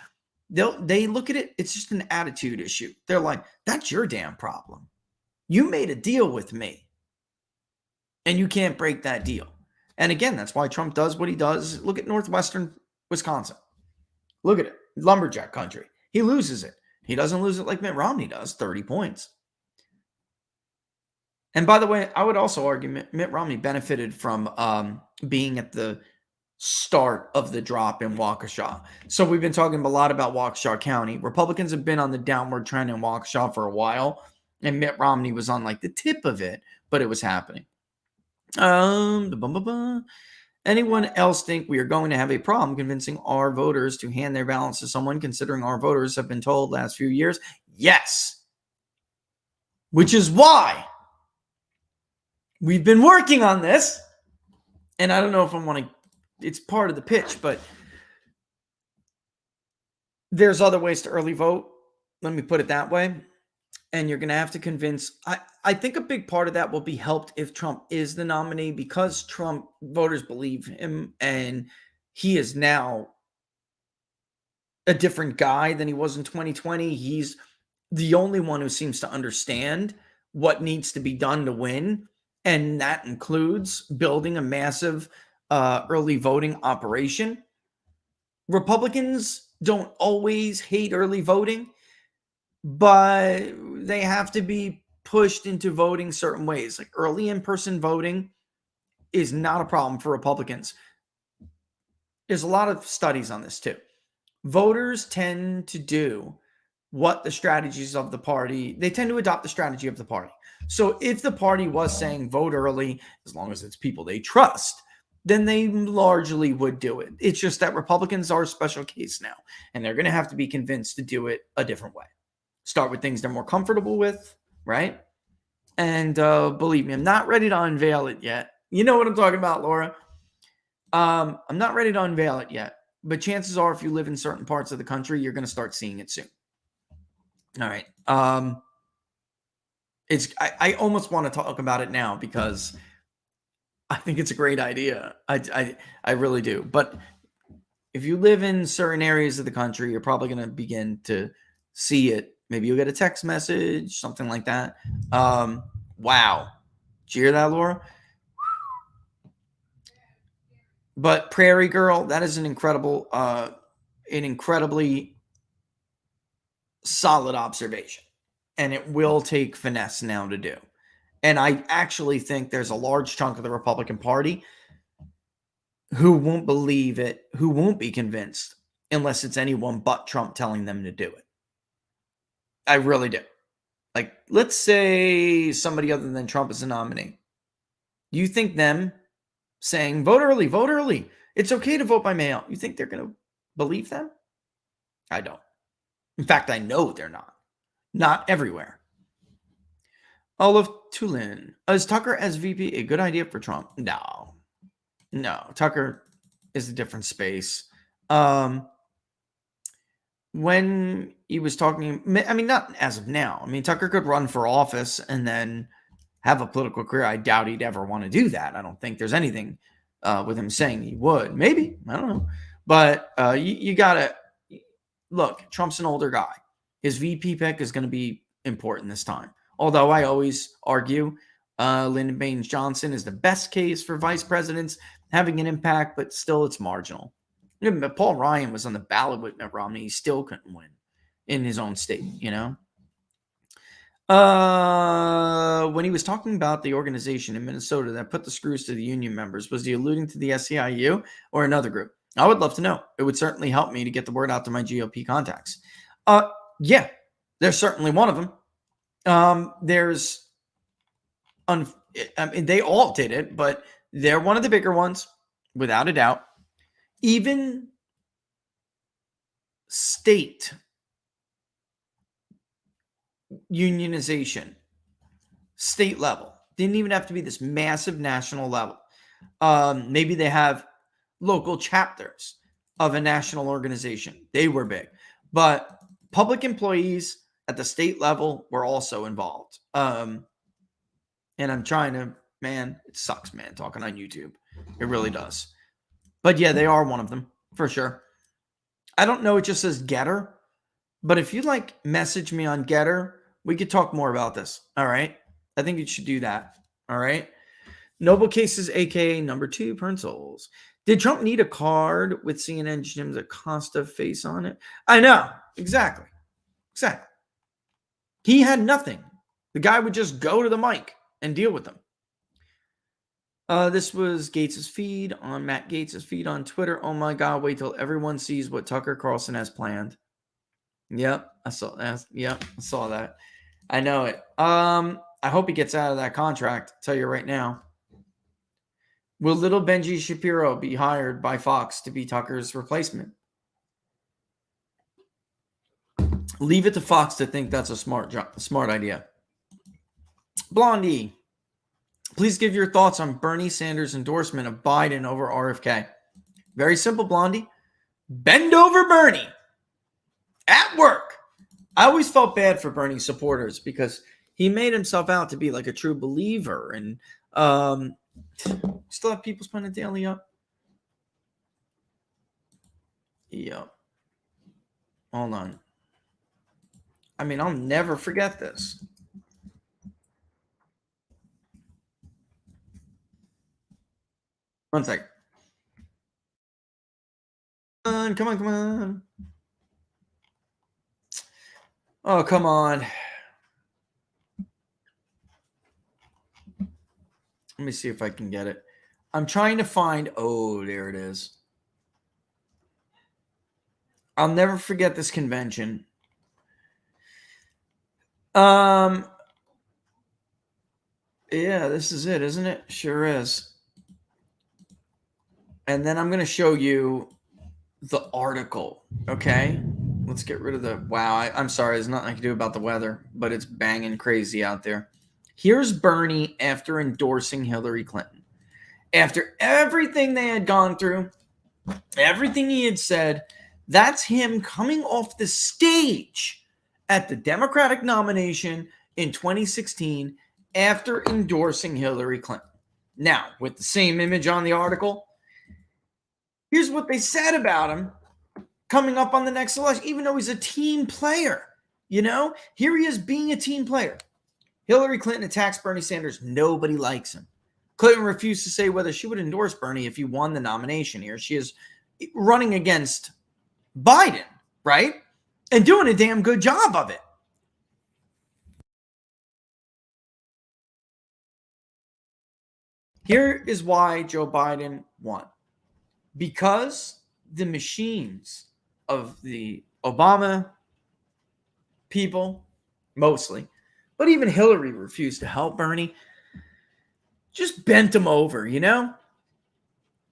They look at it. It's just an attitude issue. They're like, that's your damn problem. You made a deal with me and you can't break that deal. And again, that's why Trump does what he does. Look at northwestern Wisconsin. Look at it. Lumberjack country. He loses it. He doesn't lose it like Mitt Romney does, 30 points. And by the way, I would also argue Mitt Romney benefited from being at the start of the drop in Waukesha. So we've been talking a lot about Waukesha County. Republicans have been on the downward trend in Waukesha for a while, and Mitt Romney was on like the tip of it, but it was happening. Anyone else think we are going to have a problem convincing our voters to hand their ballots to someone, considering our voters have been told last few years? Yes. Which is why we've been working on this. And I don't know if I want to, it's part of the pitch, but there's other ways to early vote. Let me put it that way. And you're going to have to convince, I think a big part of that will be helped if Trump is the nominee, because Trump voters believe him and he is now a different guy than he was in 2020. He's the only one who seems to understand what needs to be done to win. And that includes building a massive early voting operation. Republicans don't always hate early voting, but they have to be pushed into voting certain ways. Like early in-person voting is not a problem for Republicans. There's a lot of studies on this too. Voters tend to do what the strategies of the party, they tend to adopt the strategy of the party. So if the party was saying vote early, as long as it's people they trust, then they largely would do it. It's just that Republicans are a special case now, and they're going to have to be convinced to do it a different way. Start with things they're more comfortable with, right? And believe me, I'm not ready to unveil it yet. You know what I'm talking about, Laura. I'm not ready to unveil it yet, but chances are if you live in certain parts of the country, you're going to start seeing it soon. All right. I almost want to talk about it now because I think it's a great idea. I really do. But if you live in certain areas of the country, you're probably going to begin to see it. Maybe you'll get a text message, something like that. Wow. Did you hear that, Laura? But Prairie Girl, that is an incredibly solid observation. And it will take finesse now to do. And I actually think there's a large chunk of the Republican Party who won't believe it, who won't be convinced unless it's anyone but Trump telling them to do it. I really do. Like, let's say somebody other than Trump is a nominee. You think them saying, vote early. It's okay to vote by mail. You think they're going to believe them? I don't. In fact, I know they're not. Not everywhere. Olive Tulin. Is Tucker as VP a good idea for Trump? No. Tucker is a different space. When he was talking, I mean, not as of now. I mean, Tucker could run for office and then have a political career. I doubt he'd ever want to do that. I don't think there's anything with him saying he would. Maybe. I don't know. But you got to look, Trump's an older guy. His VP pick is going to be important this time. Although I always argue Lyndon Baines Johnson is the best case for vice presidents having an impact, but still it's marginal. Paul Ryan was on the ballot with Mitt Romney. He still couldn't win in his own state, you know? When he was talking about the organization in Minnesota that put the screws to the union members, was he alluding to the SEIU or another group? I would love to know. It would certainly help me to get the word out to my GOP contacts. Yeah, there's certainly one of them. I mean, they all did it, but they're one of the bigger ones, without a doubt. Even state unionization, state level, didn't even have to be this massive national level. Maybe they have local chapters of a national organization. They were big, but public employees at the state level were also involved. And I'm trying to, man, it sucks, man, talking on YouTube. It really does. But yeah, they are one of them for sure. I don't know. It just says Getter, but if you'd like message me on Getter, we could talk more about this. All right. I think you should do that. All right. Noble Cases, aka number 2 pencils. Did Trump need a card with CNN Jim's Acosta face on it? I know. Exactly. He had nothing. The guy would just go to the mic and deal with them. This was Gates's feed on Matt Gates's feed on Twitter. Oh my God, wait till everyone sees what Tucker Carlson has planned. Yep, I saw that. Yep, I saw that. I know it. I hope he gets out of that contract. I'll tell you right now. Will little Benji Shapiro be hired by Fox to be Tucker's replacement? Leave it to Fox to think that's a smart idea. Blondie. Please give your thoughts on Bernie Sanders' endorsement of Biden over RFK. Very simple, Blondie. Bend over Bernie. At work. I always felt bad for Bernie supporters because he made himself out to be like a true believer. And still have People's Pundit Daily up? Yep. Hold on. I mean, I'll never forget this. One second. Come on. Oh, come on. Let me see if I can get it. I'm trying to find. Oh, there it is. I'll never forget this convention. Yeah, this is it, isn't it? Sure is. And then I'm going to show you the article, okay? Let's get rid of the, wow, I'm sorry, there's nothing I can do about the weather, but it's banging crazy out there. Here's Bernie after endorsing Hillary Clinton. After everything they had gone through, everything he had said, that's him coming off the stage at the Democratic nomination in 2016 after endorsing Hillary Clinton. Now, with the same image on the article, here's what they said about him coming up on the next election, even though he's a team player. You know, here he is being a team player. Hillary Clinton attacks Bernie Sanders. Nobody likes him. Clinton refused to say whether she would endorse Bernie if he won the nomination here. She is running against Biden, right? And doing a damn good job of it. Here is why Joe Biden won. Because the machines of the Obama people, mostly, but even Hillary refused to help Bernie, just bent him over, you know?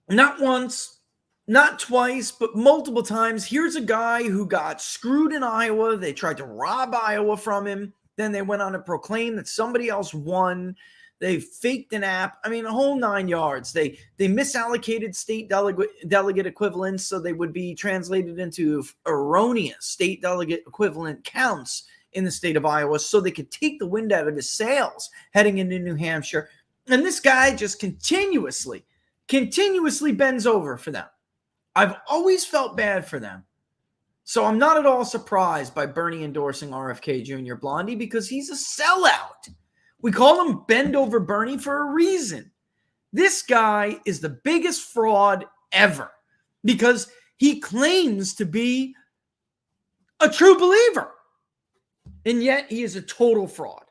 Not once, not twice, but multiple times. Here's a guy who got screwed in Iowa. They tried to rob Iowa from him. Then they went on to proclaim that somebody else won. They faked an app. I mean, a whole 9 yards. They misallocated state delegate equivalents so they would be translated into erroneous state delegate equivalent counts in the state of Iowa so they could take the wind out of his sails heading into New Hampshire. And this guy just continuously bends over for them. I've always felt bad for them. So I'm not at all surprised by Bernie endorsing RFK Jr. Blondie because he's a sellout. We call him Bend Over Bernie for a reason. This guy is the biggest fraud ever because he claims to be a true believer. And yet he is a total fraud.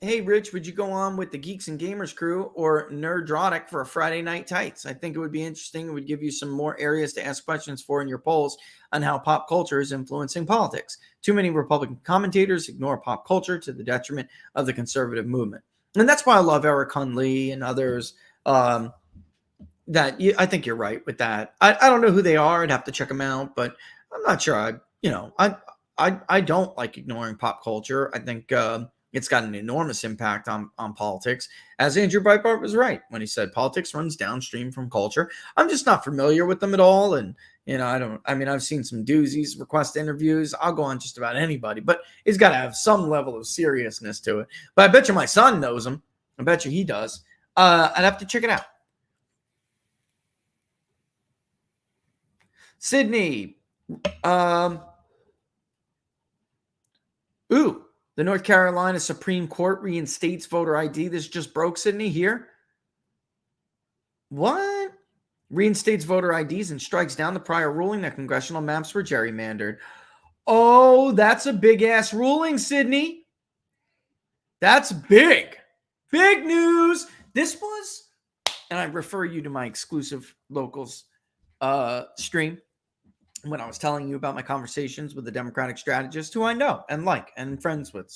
Hey, Rich, would you go on with the Geeks and Gamers crew or Nerdrotic for a Friday Night Tights? I think it would be interesting. It would give you some more areas to ask questions for in your polls on how pop culture is influencing politics. Too many Republican commentators ignore pop culture to the detriment of the conservative movement. And that's why I love Eric Hundley and others. I think you're right with that. I don't know who they are. I'd have to check them out, but I'm not sure. I don't like ignoring pop culture. I think it's got an enormous impact on politics. As Andrew Breitbart was right when he said politics runs downstream from culture. I'm just not familiar with them at all. And, I've seen some doozies, request interviews. I'll go on just about anybody, but it's got to have some level of seriousness to it. But I bet you my son knows them. I bet you he does. I'd have to check it out. Sydney. The North Carolina Supreme Court reinstates voter ID. This just broke, Sydney, here. What? Reinstates voter IDs and strikes down the prior ruling that congressional maps were gerrymandered. Oh, that's a big-ass ruling, Sydney. That's big. Big news. This was, and I refer you to my exclusive locals stream, when I was telling you about my conversations with the Democratic strategist who I know and like and friends with,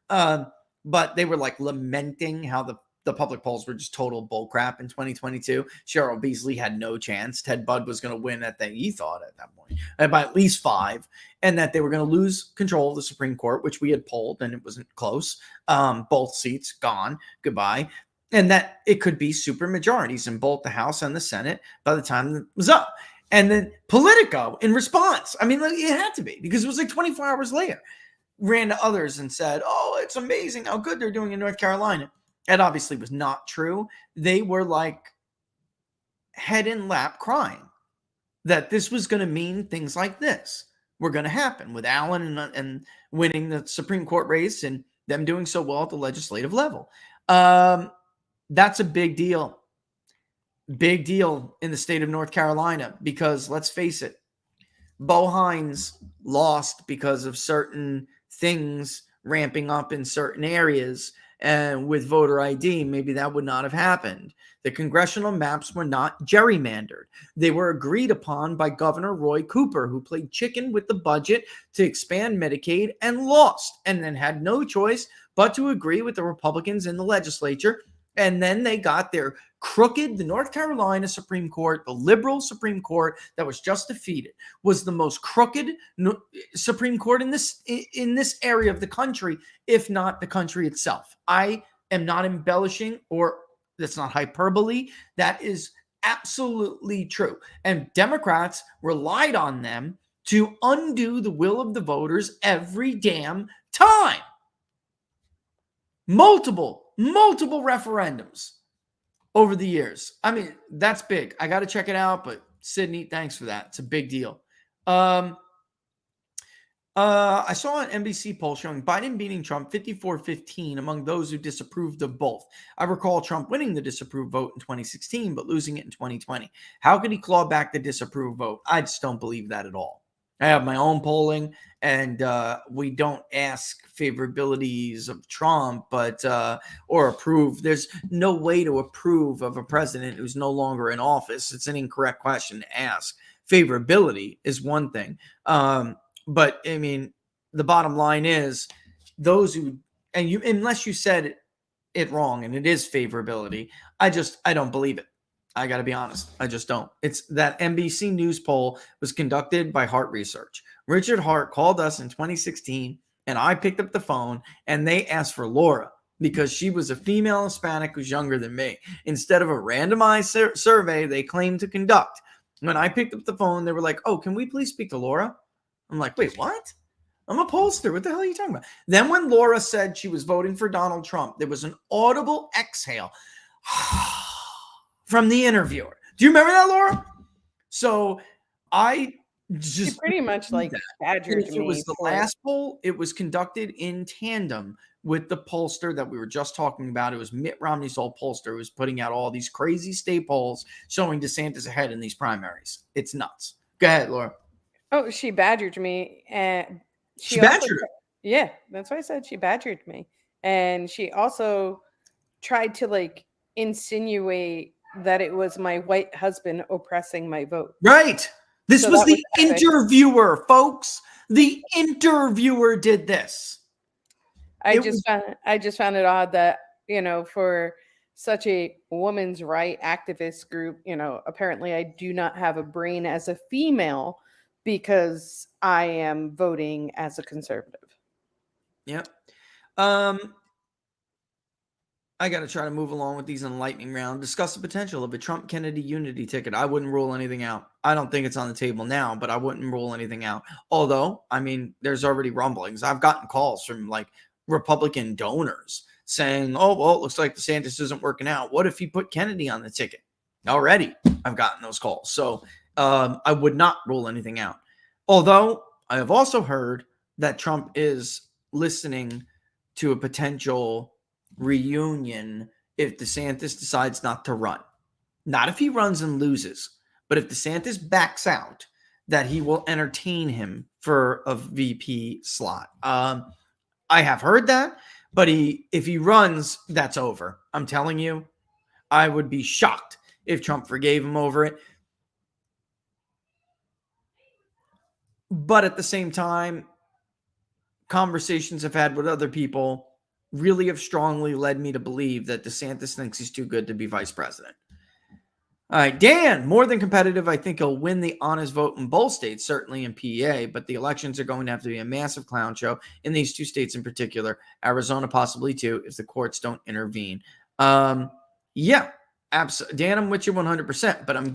but they were like lamenting how the public polls were just total bullcrap in 2022. Cheryl Beasley had no chance. Ted Budd was going to win he thought at that point by at least 5, and that they were going to lose control of the Supreme Court, which we had polled and it wasn't close. Both seats gone, goodbye. And that it could be super majorities in both the House and the Senate by the time it was up. And then Politico, in response, it had to be because it was like 24 hours later, ran to others and said, oh, it's amazing how good they're doing in North Carolina. That obviously was not true. They were like head in lap crying that this was going to mean things like this were going to happen with Allen and winning the Supreme Court race and them doing so well at the legislative level. That's a big deal. Big deal in the state of North Carolina because let's face it, Bo Hines lost because of certain things ramping up in certain areas And with voter ID, maybe that would not have happened. The congressional maps were not gerrymandered. They were agreed upon by Governor Roy Cooper, who played chicken with the budget to expand Medicaid and lost, and then had no choice but to agree with the Republicans in the legislature. And then they got their the North Carolina Supreme Court, the liberal Supreme Court that was just defeated, was the most crooked Supreme Court in this area of the country, if not the country itself. I am not embellishing, or that's not hyperbole. That is absolutely true. And Democrats relied on them to undo the will of the voters every damn time. Multiple referendums over the years. I mean, that's big. I got to check it out, but Sydney, thanks for that. It's a big deal. I saw an NBC poll showing Biden beating Trump 54-15 among those who disapproved of both. I recall Trump winning the disapprove vote in 2016, but losing it in 2020. How could he claw back the disapprove vote? I just don't believe that at all. I have my own polling, and we don't ask favorabilities of Trump, but or approve. There's no way to approve of a president who's no longer in office. It's an incorrect question to ask. Favorability is one thing, but I mean, the bottom line is those who, and you, unless you said it wrong and it is favorability, I don't believe it. I got to be honest. I just don't. It's that NBC News poll was conducted by Hart Research. Richard Hart called us in 2016, and I picked up the phone, and they asked for Laura because she was a female Hispanic who's younger than me. Instead of a randomized survey they claimed to conduct. When I picked up the phone, they were like, "Oh, can we please speak to Laura?" I'm like, "Wait, what? I'm a pollster. What the hell are you talking about?" Then when Laura said she was voting for Donald Trump, there was an audible exhale from the interviewer. Do you remember that, Laura? So I just She pretty much like badgered if me. it was the for- last poll, it was conducted in tandem with the pollster that we were just talking about. It was Mitt Romney's old pollster who was putting out all these crazy state polls showing DeSantis ahead in these primaries. It's nuts. Go ahead, Laura. Oh, she badgered me, and She also- badgered her. Yeah, that's why I said she badgered me, and she also tried to like insinuate that it was my white husband oppressing my vote. Right. This So was that the was epic. interviewer, folks. The interviewer did this. I It just found it odd that, for such a woman's right activist group, apparently I do not have a brain as a female because I am voting as a conservative. Yep. I got to try to move along with these in the lightning round. Discuss the potential of a Trump-Kennedy unity ticket. I wouldn't rule anything out. I don't think it's on the table now, but I wouldn't rule anything out. Although, I mean, there's already rumblings. I've gotten calls from like Republican donors saying, "Oh, well, it looks like DeSantis isn't working out. What if he put Kennedy on the ticket?" Already, I've gotten those calls. So I would not rule anything out. Although I have also heard that Trump is listening to a potential reunion if DeSantis decides not to run. Not if he runs and loses, but if DeSantis backs out, that he will entertain him for a VP slot. I have heard that, but if he runs, that's over. I'm telling you, I would be shocked if Trump forgave him over it. But at the same time, conversations I've had with other people really have strongly led me to believe that DeSantis thinks he's too good to be vice president. All right, Dan, more than competitive. I think he'll win the honest vote in both states, certainly in PA, but the elections are going to have to be a massive clown show in these two states in particular, Arizona possibly too, if the courts don't intervene. Yeah, absolutely. Dan, I'm with you 100%, but I'm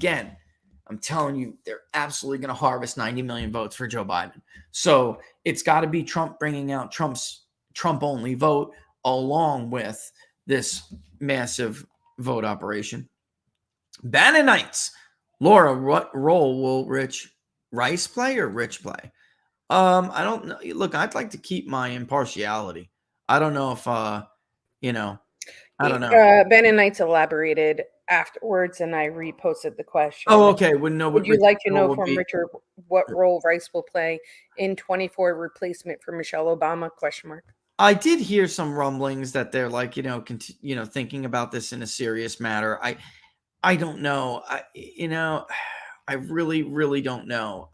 telling you, they're absolutely going to harvest 90 million votes for Joe Biden. So it's got to be Trump bringing out Trump's Trump-only vote along with this massive vote operation. Bannonites. Laura, what role will Rich Rice play or Rich play? I don't know. Look, I'd like to keep my impartiality. I don't know if, I don't know. Ben and Knights elaborated afterwards, and I reposted the question. Oh, okay. Wouldn't know what Would you Rich's like to role know would from be. Richard what role Rice will play in 24 replacement for Michelle Obama? Question mark. I did hear some rumblings that they're like, thinking about this in a serious matter. I don't know. I really, really don't know.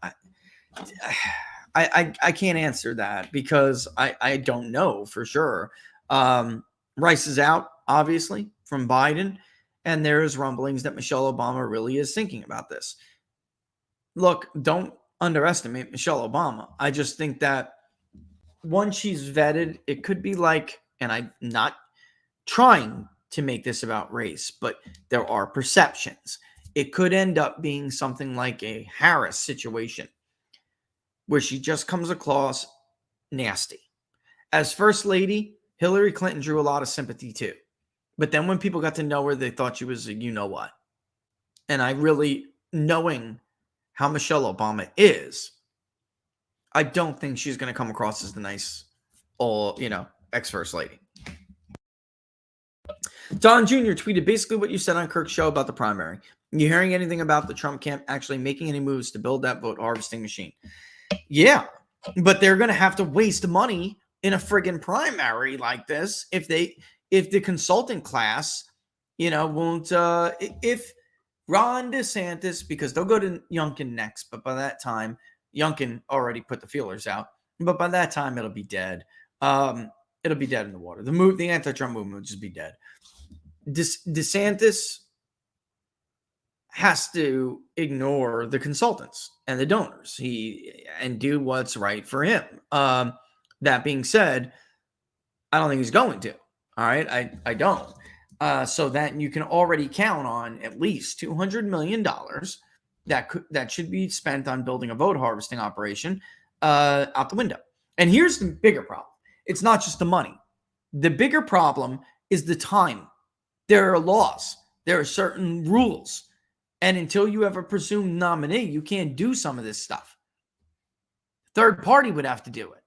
I can't answer that because I don't know for sure. Rice is out, obviously, from Biden, and there's rumblings that Michelle Obama really is thinking about this. Look, don't underestimate Michelle Obama. I just think that once she's vetted, it could be like, and I'm not trying to make this about race, but there are perceptions. It could end up being something like a Harris situation where she just comes across nasty. As First Lady, Hillary Clinton drew a lot of sympathy too. But then when people got to know her, they thought she was a you-know-what. And I really, knowing how Michelle Obama is, I don't think she's going to come across as the nice, ex-First Lady. Don Jr. tweeted basically what you said on Kirk's show about the primary. You hearing anything about the Trump camp actually making any moves to build that vote harvesting machine? Yeah, but they're going to have to waste money in a friggin' primary like this if the consultant class, won't, if Ron DeSantis, because they'll go to Youngkin next, but by that time, Youngkin already put the feelers out, but by that time, it'll be dead. It'll be dead in the water. The anti-Trump movement will just be dead. DeSantis has to ignore the consultants and the donors and do what's right for him. That being said, I don't think he's going to. All right. I don't. So that you can already count on at least $200 million that should be spent on building a vote harvesting operation out the window. And here's the bigger problem. It's not just the money. The bigger problem is the time. There are laws. There are certain rules. And until you have a presumed nominee, you can't do some of this stuff. Third party would have to do it.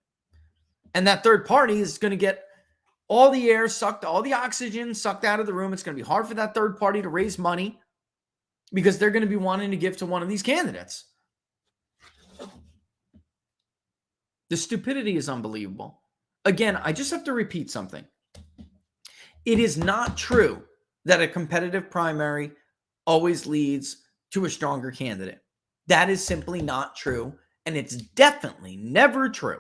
And that third party is going to get all the air sucked, all the oxygen sucked out of the room. It's going to be hard for that third party to raise money because they're going to be wanting to give to one of these candidates. The stupidity is unbelievable. Again, I just have to repeat something. It is not true that a competitive primary always leads to a stronger candidate. That is simply not true. And it's definitely never true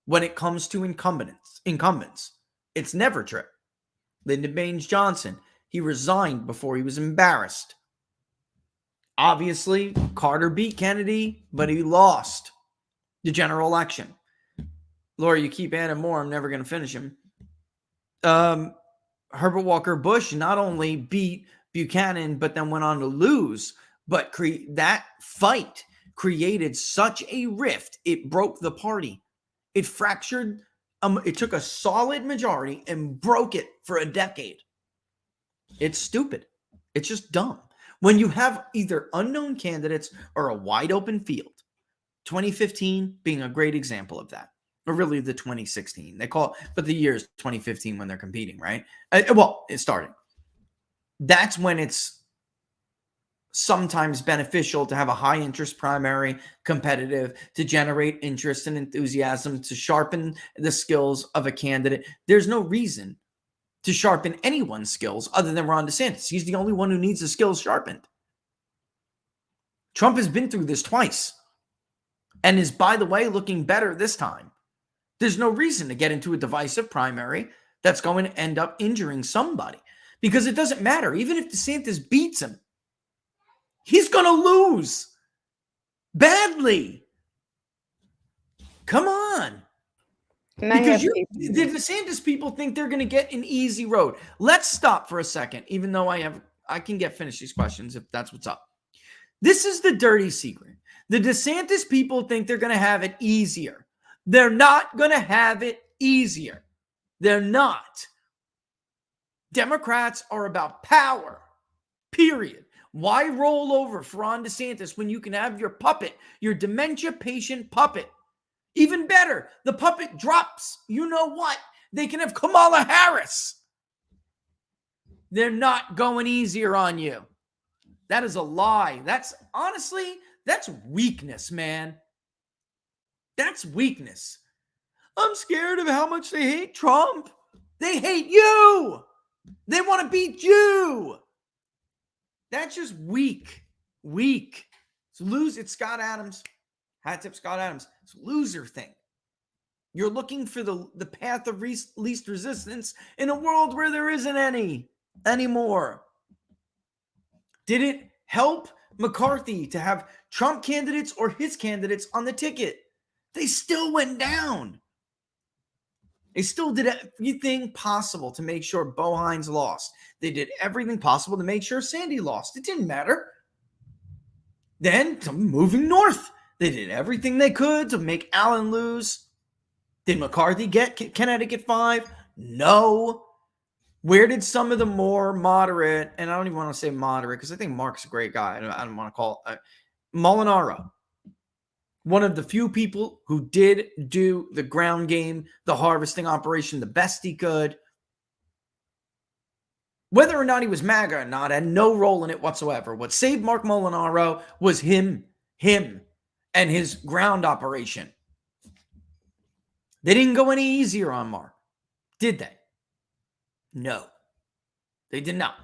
when it comes to incumbents. It's never true. Lyndon Baines Johnson, he resigned before he was embarrassed. Obviously, Carter beat Kennedy, but he lost the general election. Laura, you keep adding more. I'm never going to finish him. Herbert Walker Bush not only beat Buchanan, but then went on to lose. But that fight created such a rift. It broke the party. It fractured. It took a solid majority and broke it for a decade. It's stupid. It's just dumb. When you have either unknown candidates or a wide open field, 2015 being a great example of that. Or really the 2016. They call it, but the year is 2015 when they're competing, right? It's starting. That's when it's sometimes beneficial to have a high interest primary, competitive, to generate interest and enthusiasm, to sharpen the skills of a candidate. There's no reason to sharpen anyone's skills other than Ron DeSantis. He's the only one who needs the skills sharpened. Trump has been through this twice and is, by the way, looking better this time. There's no reason to get into a divisive primary that's going to end up injuring somebody because it doesn't matter. Even if DeSantis beats him, he's going to lose badly. Come on. Because the DeSantis people think they're going to get an easy road. Let's stop for a second, even though I can get finished these questions if that's what's up. This is the dirty secret. The DeSantis people think they're going to have it easier. They're not going to have it easier. They're not. Democrats are about power, period. Why roll over for Ron DeSantis when you can have your puppet, your dementia patient puppet? Even better, the puppet drops. You know what? They can have Kamala Harris. They're not going easier on you. That is a lie. That's weakness, man. That's weakness. I'm scared of how much they hate Trump. They hate you. They want to beat you. That's just weak. Weak. It's Scott Adams. Hat tip Scott Adams. It's a loser thing. You're looking for the path of least resistance in a world where there isn't any anymore. Did it help McCarthy to have Trump candidates or his candidates on the ticket? They still went down. They still did everything possible to make sure Bo Hines lost. They did everything possible to make sure Sandy lost. It didn't matter. Then, moving north, they did everything they could to make Allen lose. Did McCarthy get Connecticut 5? No. Where did some of the more moderate, and I don't even want to say moderate because I think Mark's a great guy. I don't want to call it Molinaro. One of the few people who did do the ground game, the harvesting operation, the best he could. Whether or not he was MAGA or not, had no role in it whatsoever. What saved Mark Molinaro was him, and his ground operation. They didn't go any easier on Mark, did they? No, they did not.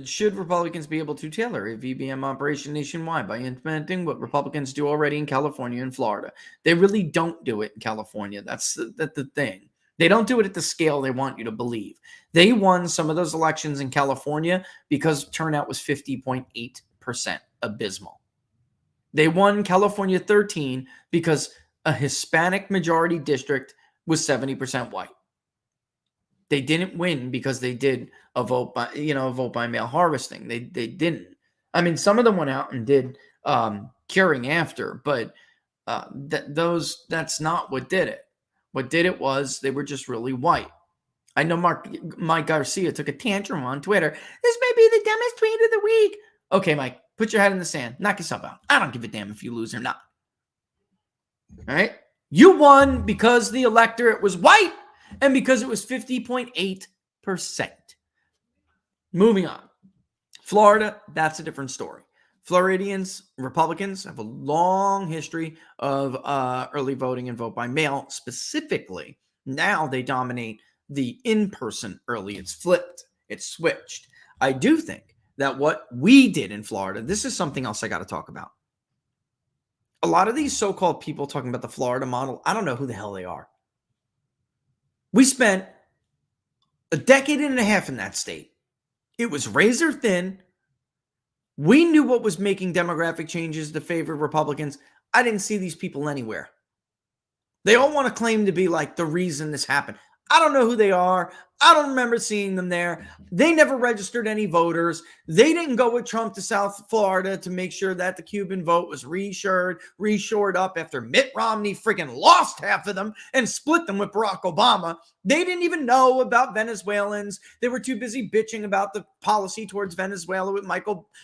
Should Republicans be able to tailor a VBM operation nationwide by implementing what Republicans do already in California and Florida? They really don't do it in California. That's the thing. They don't do it at the scale they want you to believe. They won some of those elections in California because turnout was 50.8%, abysmal. They won California 13 because a Hispanic majority district was 70% white. They didn't win because they did a vote by mail harvesting. They didn't. I mean, some of them went out and did curing after, but that's not what did it. What did it was they were just really white. I know Mike Garcia took a tantrum on Twitter. This may be the dumbest tweet of the week. Okay, Mike, put your head in the sand. Knock yourself out. I don't give a damn if you lose or not. All right? You won because the electorate was white and because it was 50.8%. Moving on. Florida, that's a different story. Floridians, Republicans have a long history of early voting and vote by mail. Specifically, now they dominate the in-person early. It's flipped. It's switched. I do think that what we did in Florida, this is something else I got to talk about. A lot of these so-called people talking about the Florida model, I don't know who the hell they are. We spent a decade and a half in that state. It was razor thin. We knew what was making demographic changes to favor Republicans. I didn't see these people anywhere. They all want to claim to be like the reason this happened. I don't know who they are. I don't remember seeing them there. They never registered any voters. They didn't go with Trump to South Florida to make sure that the Cuban vote was reshored up after Mitt Romney freaking lost half of them and split them with Barack Obama. They didn't even know about Venezuelans. They were too busy bitching about the policy towards Venezuela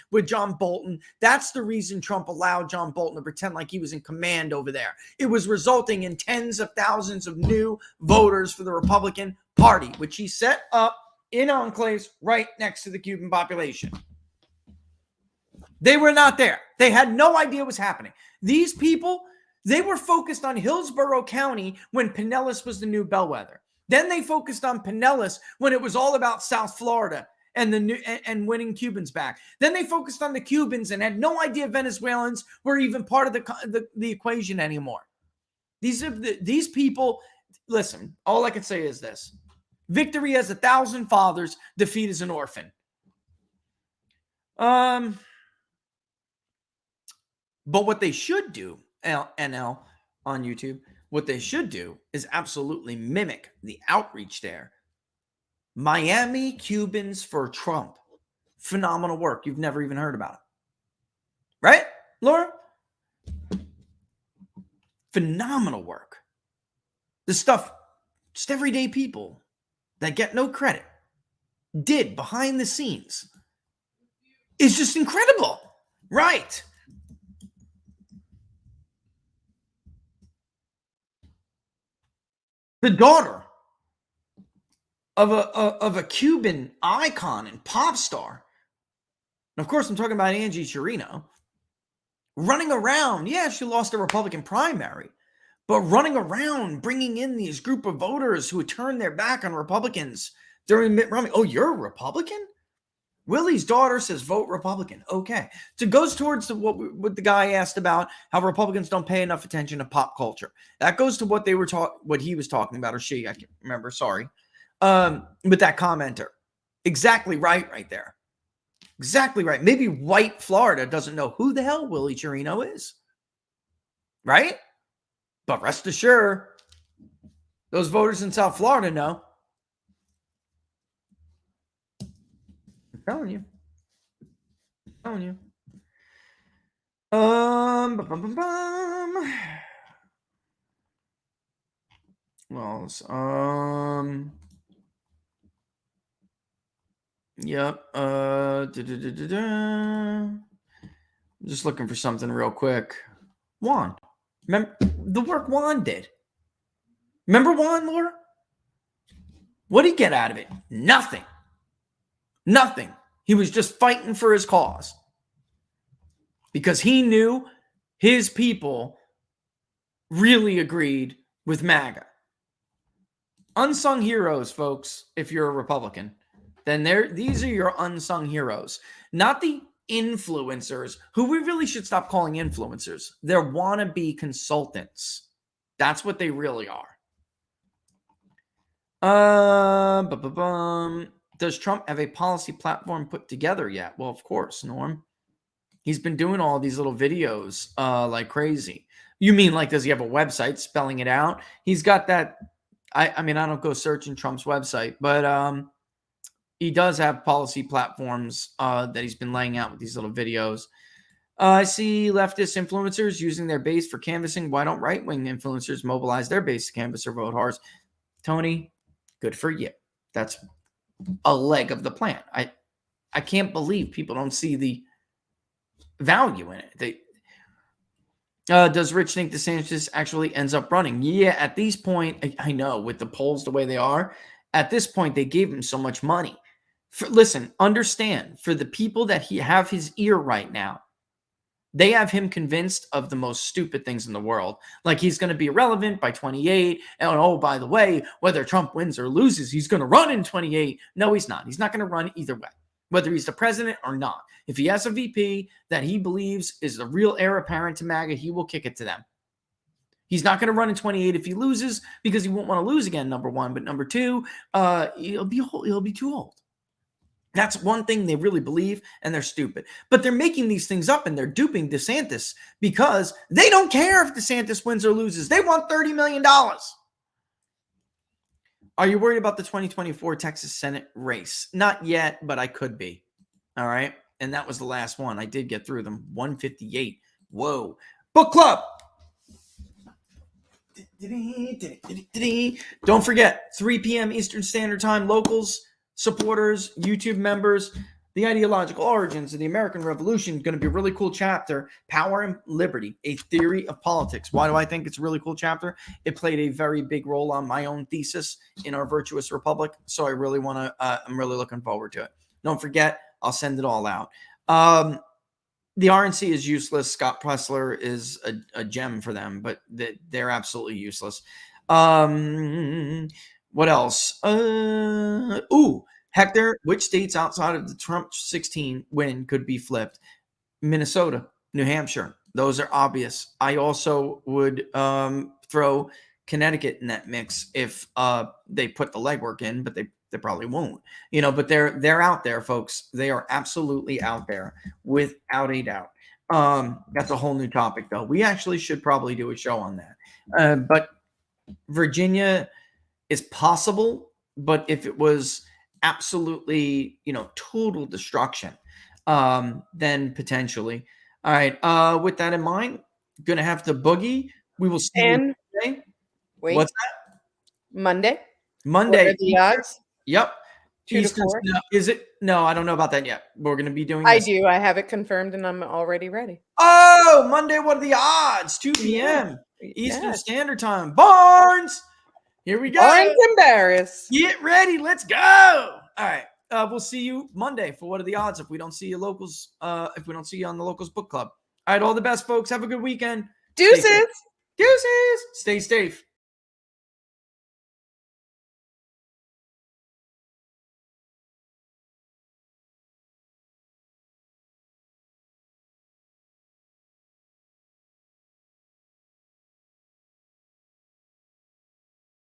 with John Bolton. That's the reason Trump allowed John Bolton to pretend like he was in command over there. It was resulting in tens of thousands of new voters for the Republican Party, which he set up in enclaves right next to the Cuban population. They were not there. They had no idea what was happening. These people, they were focused on Hillsborough County when Pinellas was the new bellwether. Then they focused on Pinellas when it was all about South Florida and winning Cubans back. Then they focused on the Cubans and had no idea Venezuelans were even part of the equation anymore. These people, listen, all I can say is this. Victory has 1,000 fathers, defeat is an orphan. But what they should do, NL on YouTube, what they should do is absolutely mimic the outreach there. Miami Cubans for Trump. Phenomenal work. You've never even heard about it. Right, Laura? Phenomenal work. The stuff just everyday people that get no credit did behind the scenes is just incredible. Right. The daughter of a Cuban icon and pop star. And of course, I'm talking about Angie Chirino. running around. Yeah, she lost a Republican primary, but running around, bringing in these group of voters who turned their back on Republicans during Mitt Romney. Oh, you're a Republican? Willie's daughter says vote Republican. Okay. So it goes towards what the guy asked about, how Republicans don't pay enough attention to pop culture. That goes to what what he was talking about, or she, I can't remember, sorry. With that commenter. Exactly right there. Exactly right. Maybe white Florida doesn't know who the hell Willie Chirino is. Right? But rest assured, those voters in South Florida know. I'm telling you. Well, yep. Just looking for something real quick. Juan. Remember the work Juan did? Remember Juan, Laura? What did he get out of it? Nothing. He was just fighting for his cause. Because he knew his people really agreed with MAGA. Unsung heroes, folks, if you're a Republican. Then these are your unsung heroes. Not the influencers, who we really should stop calling influencers. They're wannabe consultants. That's what they really are. Does Trump have a policy platform put together yet? Well, of course, Norm. He's been doing all these little videos like crazy. You mean like, does he have a website spelling it out? He's got that. I mean, I don't go searching Trump's website, but he does have policy platforms that he's been laying out with these little videos. I see leftist influencers using their base for canvassing. Why don't right-wing influencers mobilize their base to canvass or vote hard? Tony, good for you. That's a leg of the plan. I can't believe people don't see the value in it. Does Rich think DeSantis actually ends up running? Yeah, at this point, I know with the polls the way they are, at this point, they gave him so much money. Listen, understand, for the people that have his ear right now, they have him convinced of the most stupid things in the world. Like he's going to be irrelevant by 28. And oh, by the way, whether Trump wins or loses, he's going to run in 28. No, he's not. He's not going to run either way, whether he's the president or not. If he has a VP that he believes is the real heir apparent to MAGA, he will kick it to them. He's not going to run in 28 if he loses, because he won't want to lose again, number one. But number two, he'll be too old. That's one thing they really believe, and they're stupid. But they're making these things up, and they're duping DeSantis because they don't care if DeSantis wins or loses. They want $30 million. Are you worried about the 2024 Texas Senate race? Not yet, but I could be. All right. And that was the last one. I did get through them. 158. Whoa. Book club. Don't forget, 3 p.m. Eastern Standard Time, locals, supporters, YouTube members, the ideological origins of the American Revolution. Going to be a really cool chapter, Power and Liberty, a Theory of Politics. Why do I think it's a really cool chapter? It played a very big role on my own thesis in our virtuous republic. So I really want to, I'm really looking forward to it. Don't forget, I'll send it all out. The RNC is useless. Scott Pressler is a gem for them, but they're absolutely useless. What else? Hector, which states outside of the Trump 16 win could be flipped? Minnesota, New Hampshire. Those are obvious. I also would throw Connecticut in that mix if they put the legwork in, but they probably won't. But they're out there, folks. They are absolutely out there without a doubt. That's a whole new topic, though. We actually should probably do a show on that. But Virginia is possible, but if it was absolutely, total destruction, then potentially. All right. With that in mind, going to have to boogie. We will see you Monday. Wait. What's that? Monday. What are the odds? Yep. 2 to 4. No, is it? No, I don't know about that yet. We're going to be doing I this. do. I have it confirmed and I'm already ready. Oh, Monday. What are the odds? 2 p.m. Eastern Yes. Standard Time. Barnes. Here we go. I'm embarrassed. Get ready. Let's go. All right. We'll see you Monday for What Are the Odds if we don't see you locals, if we don't see you on the locals book club. All right, all the best, folks. Have a good weekend. Stay Deuces. safe. Deuces. Stay safe.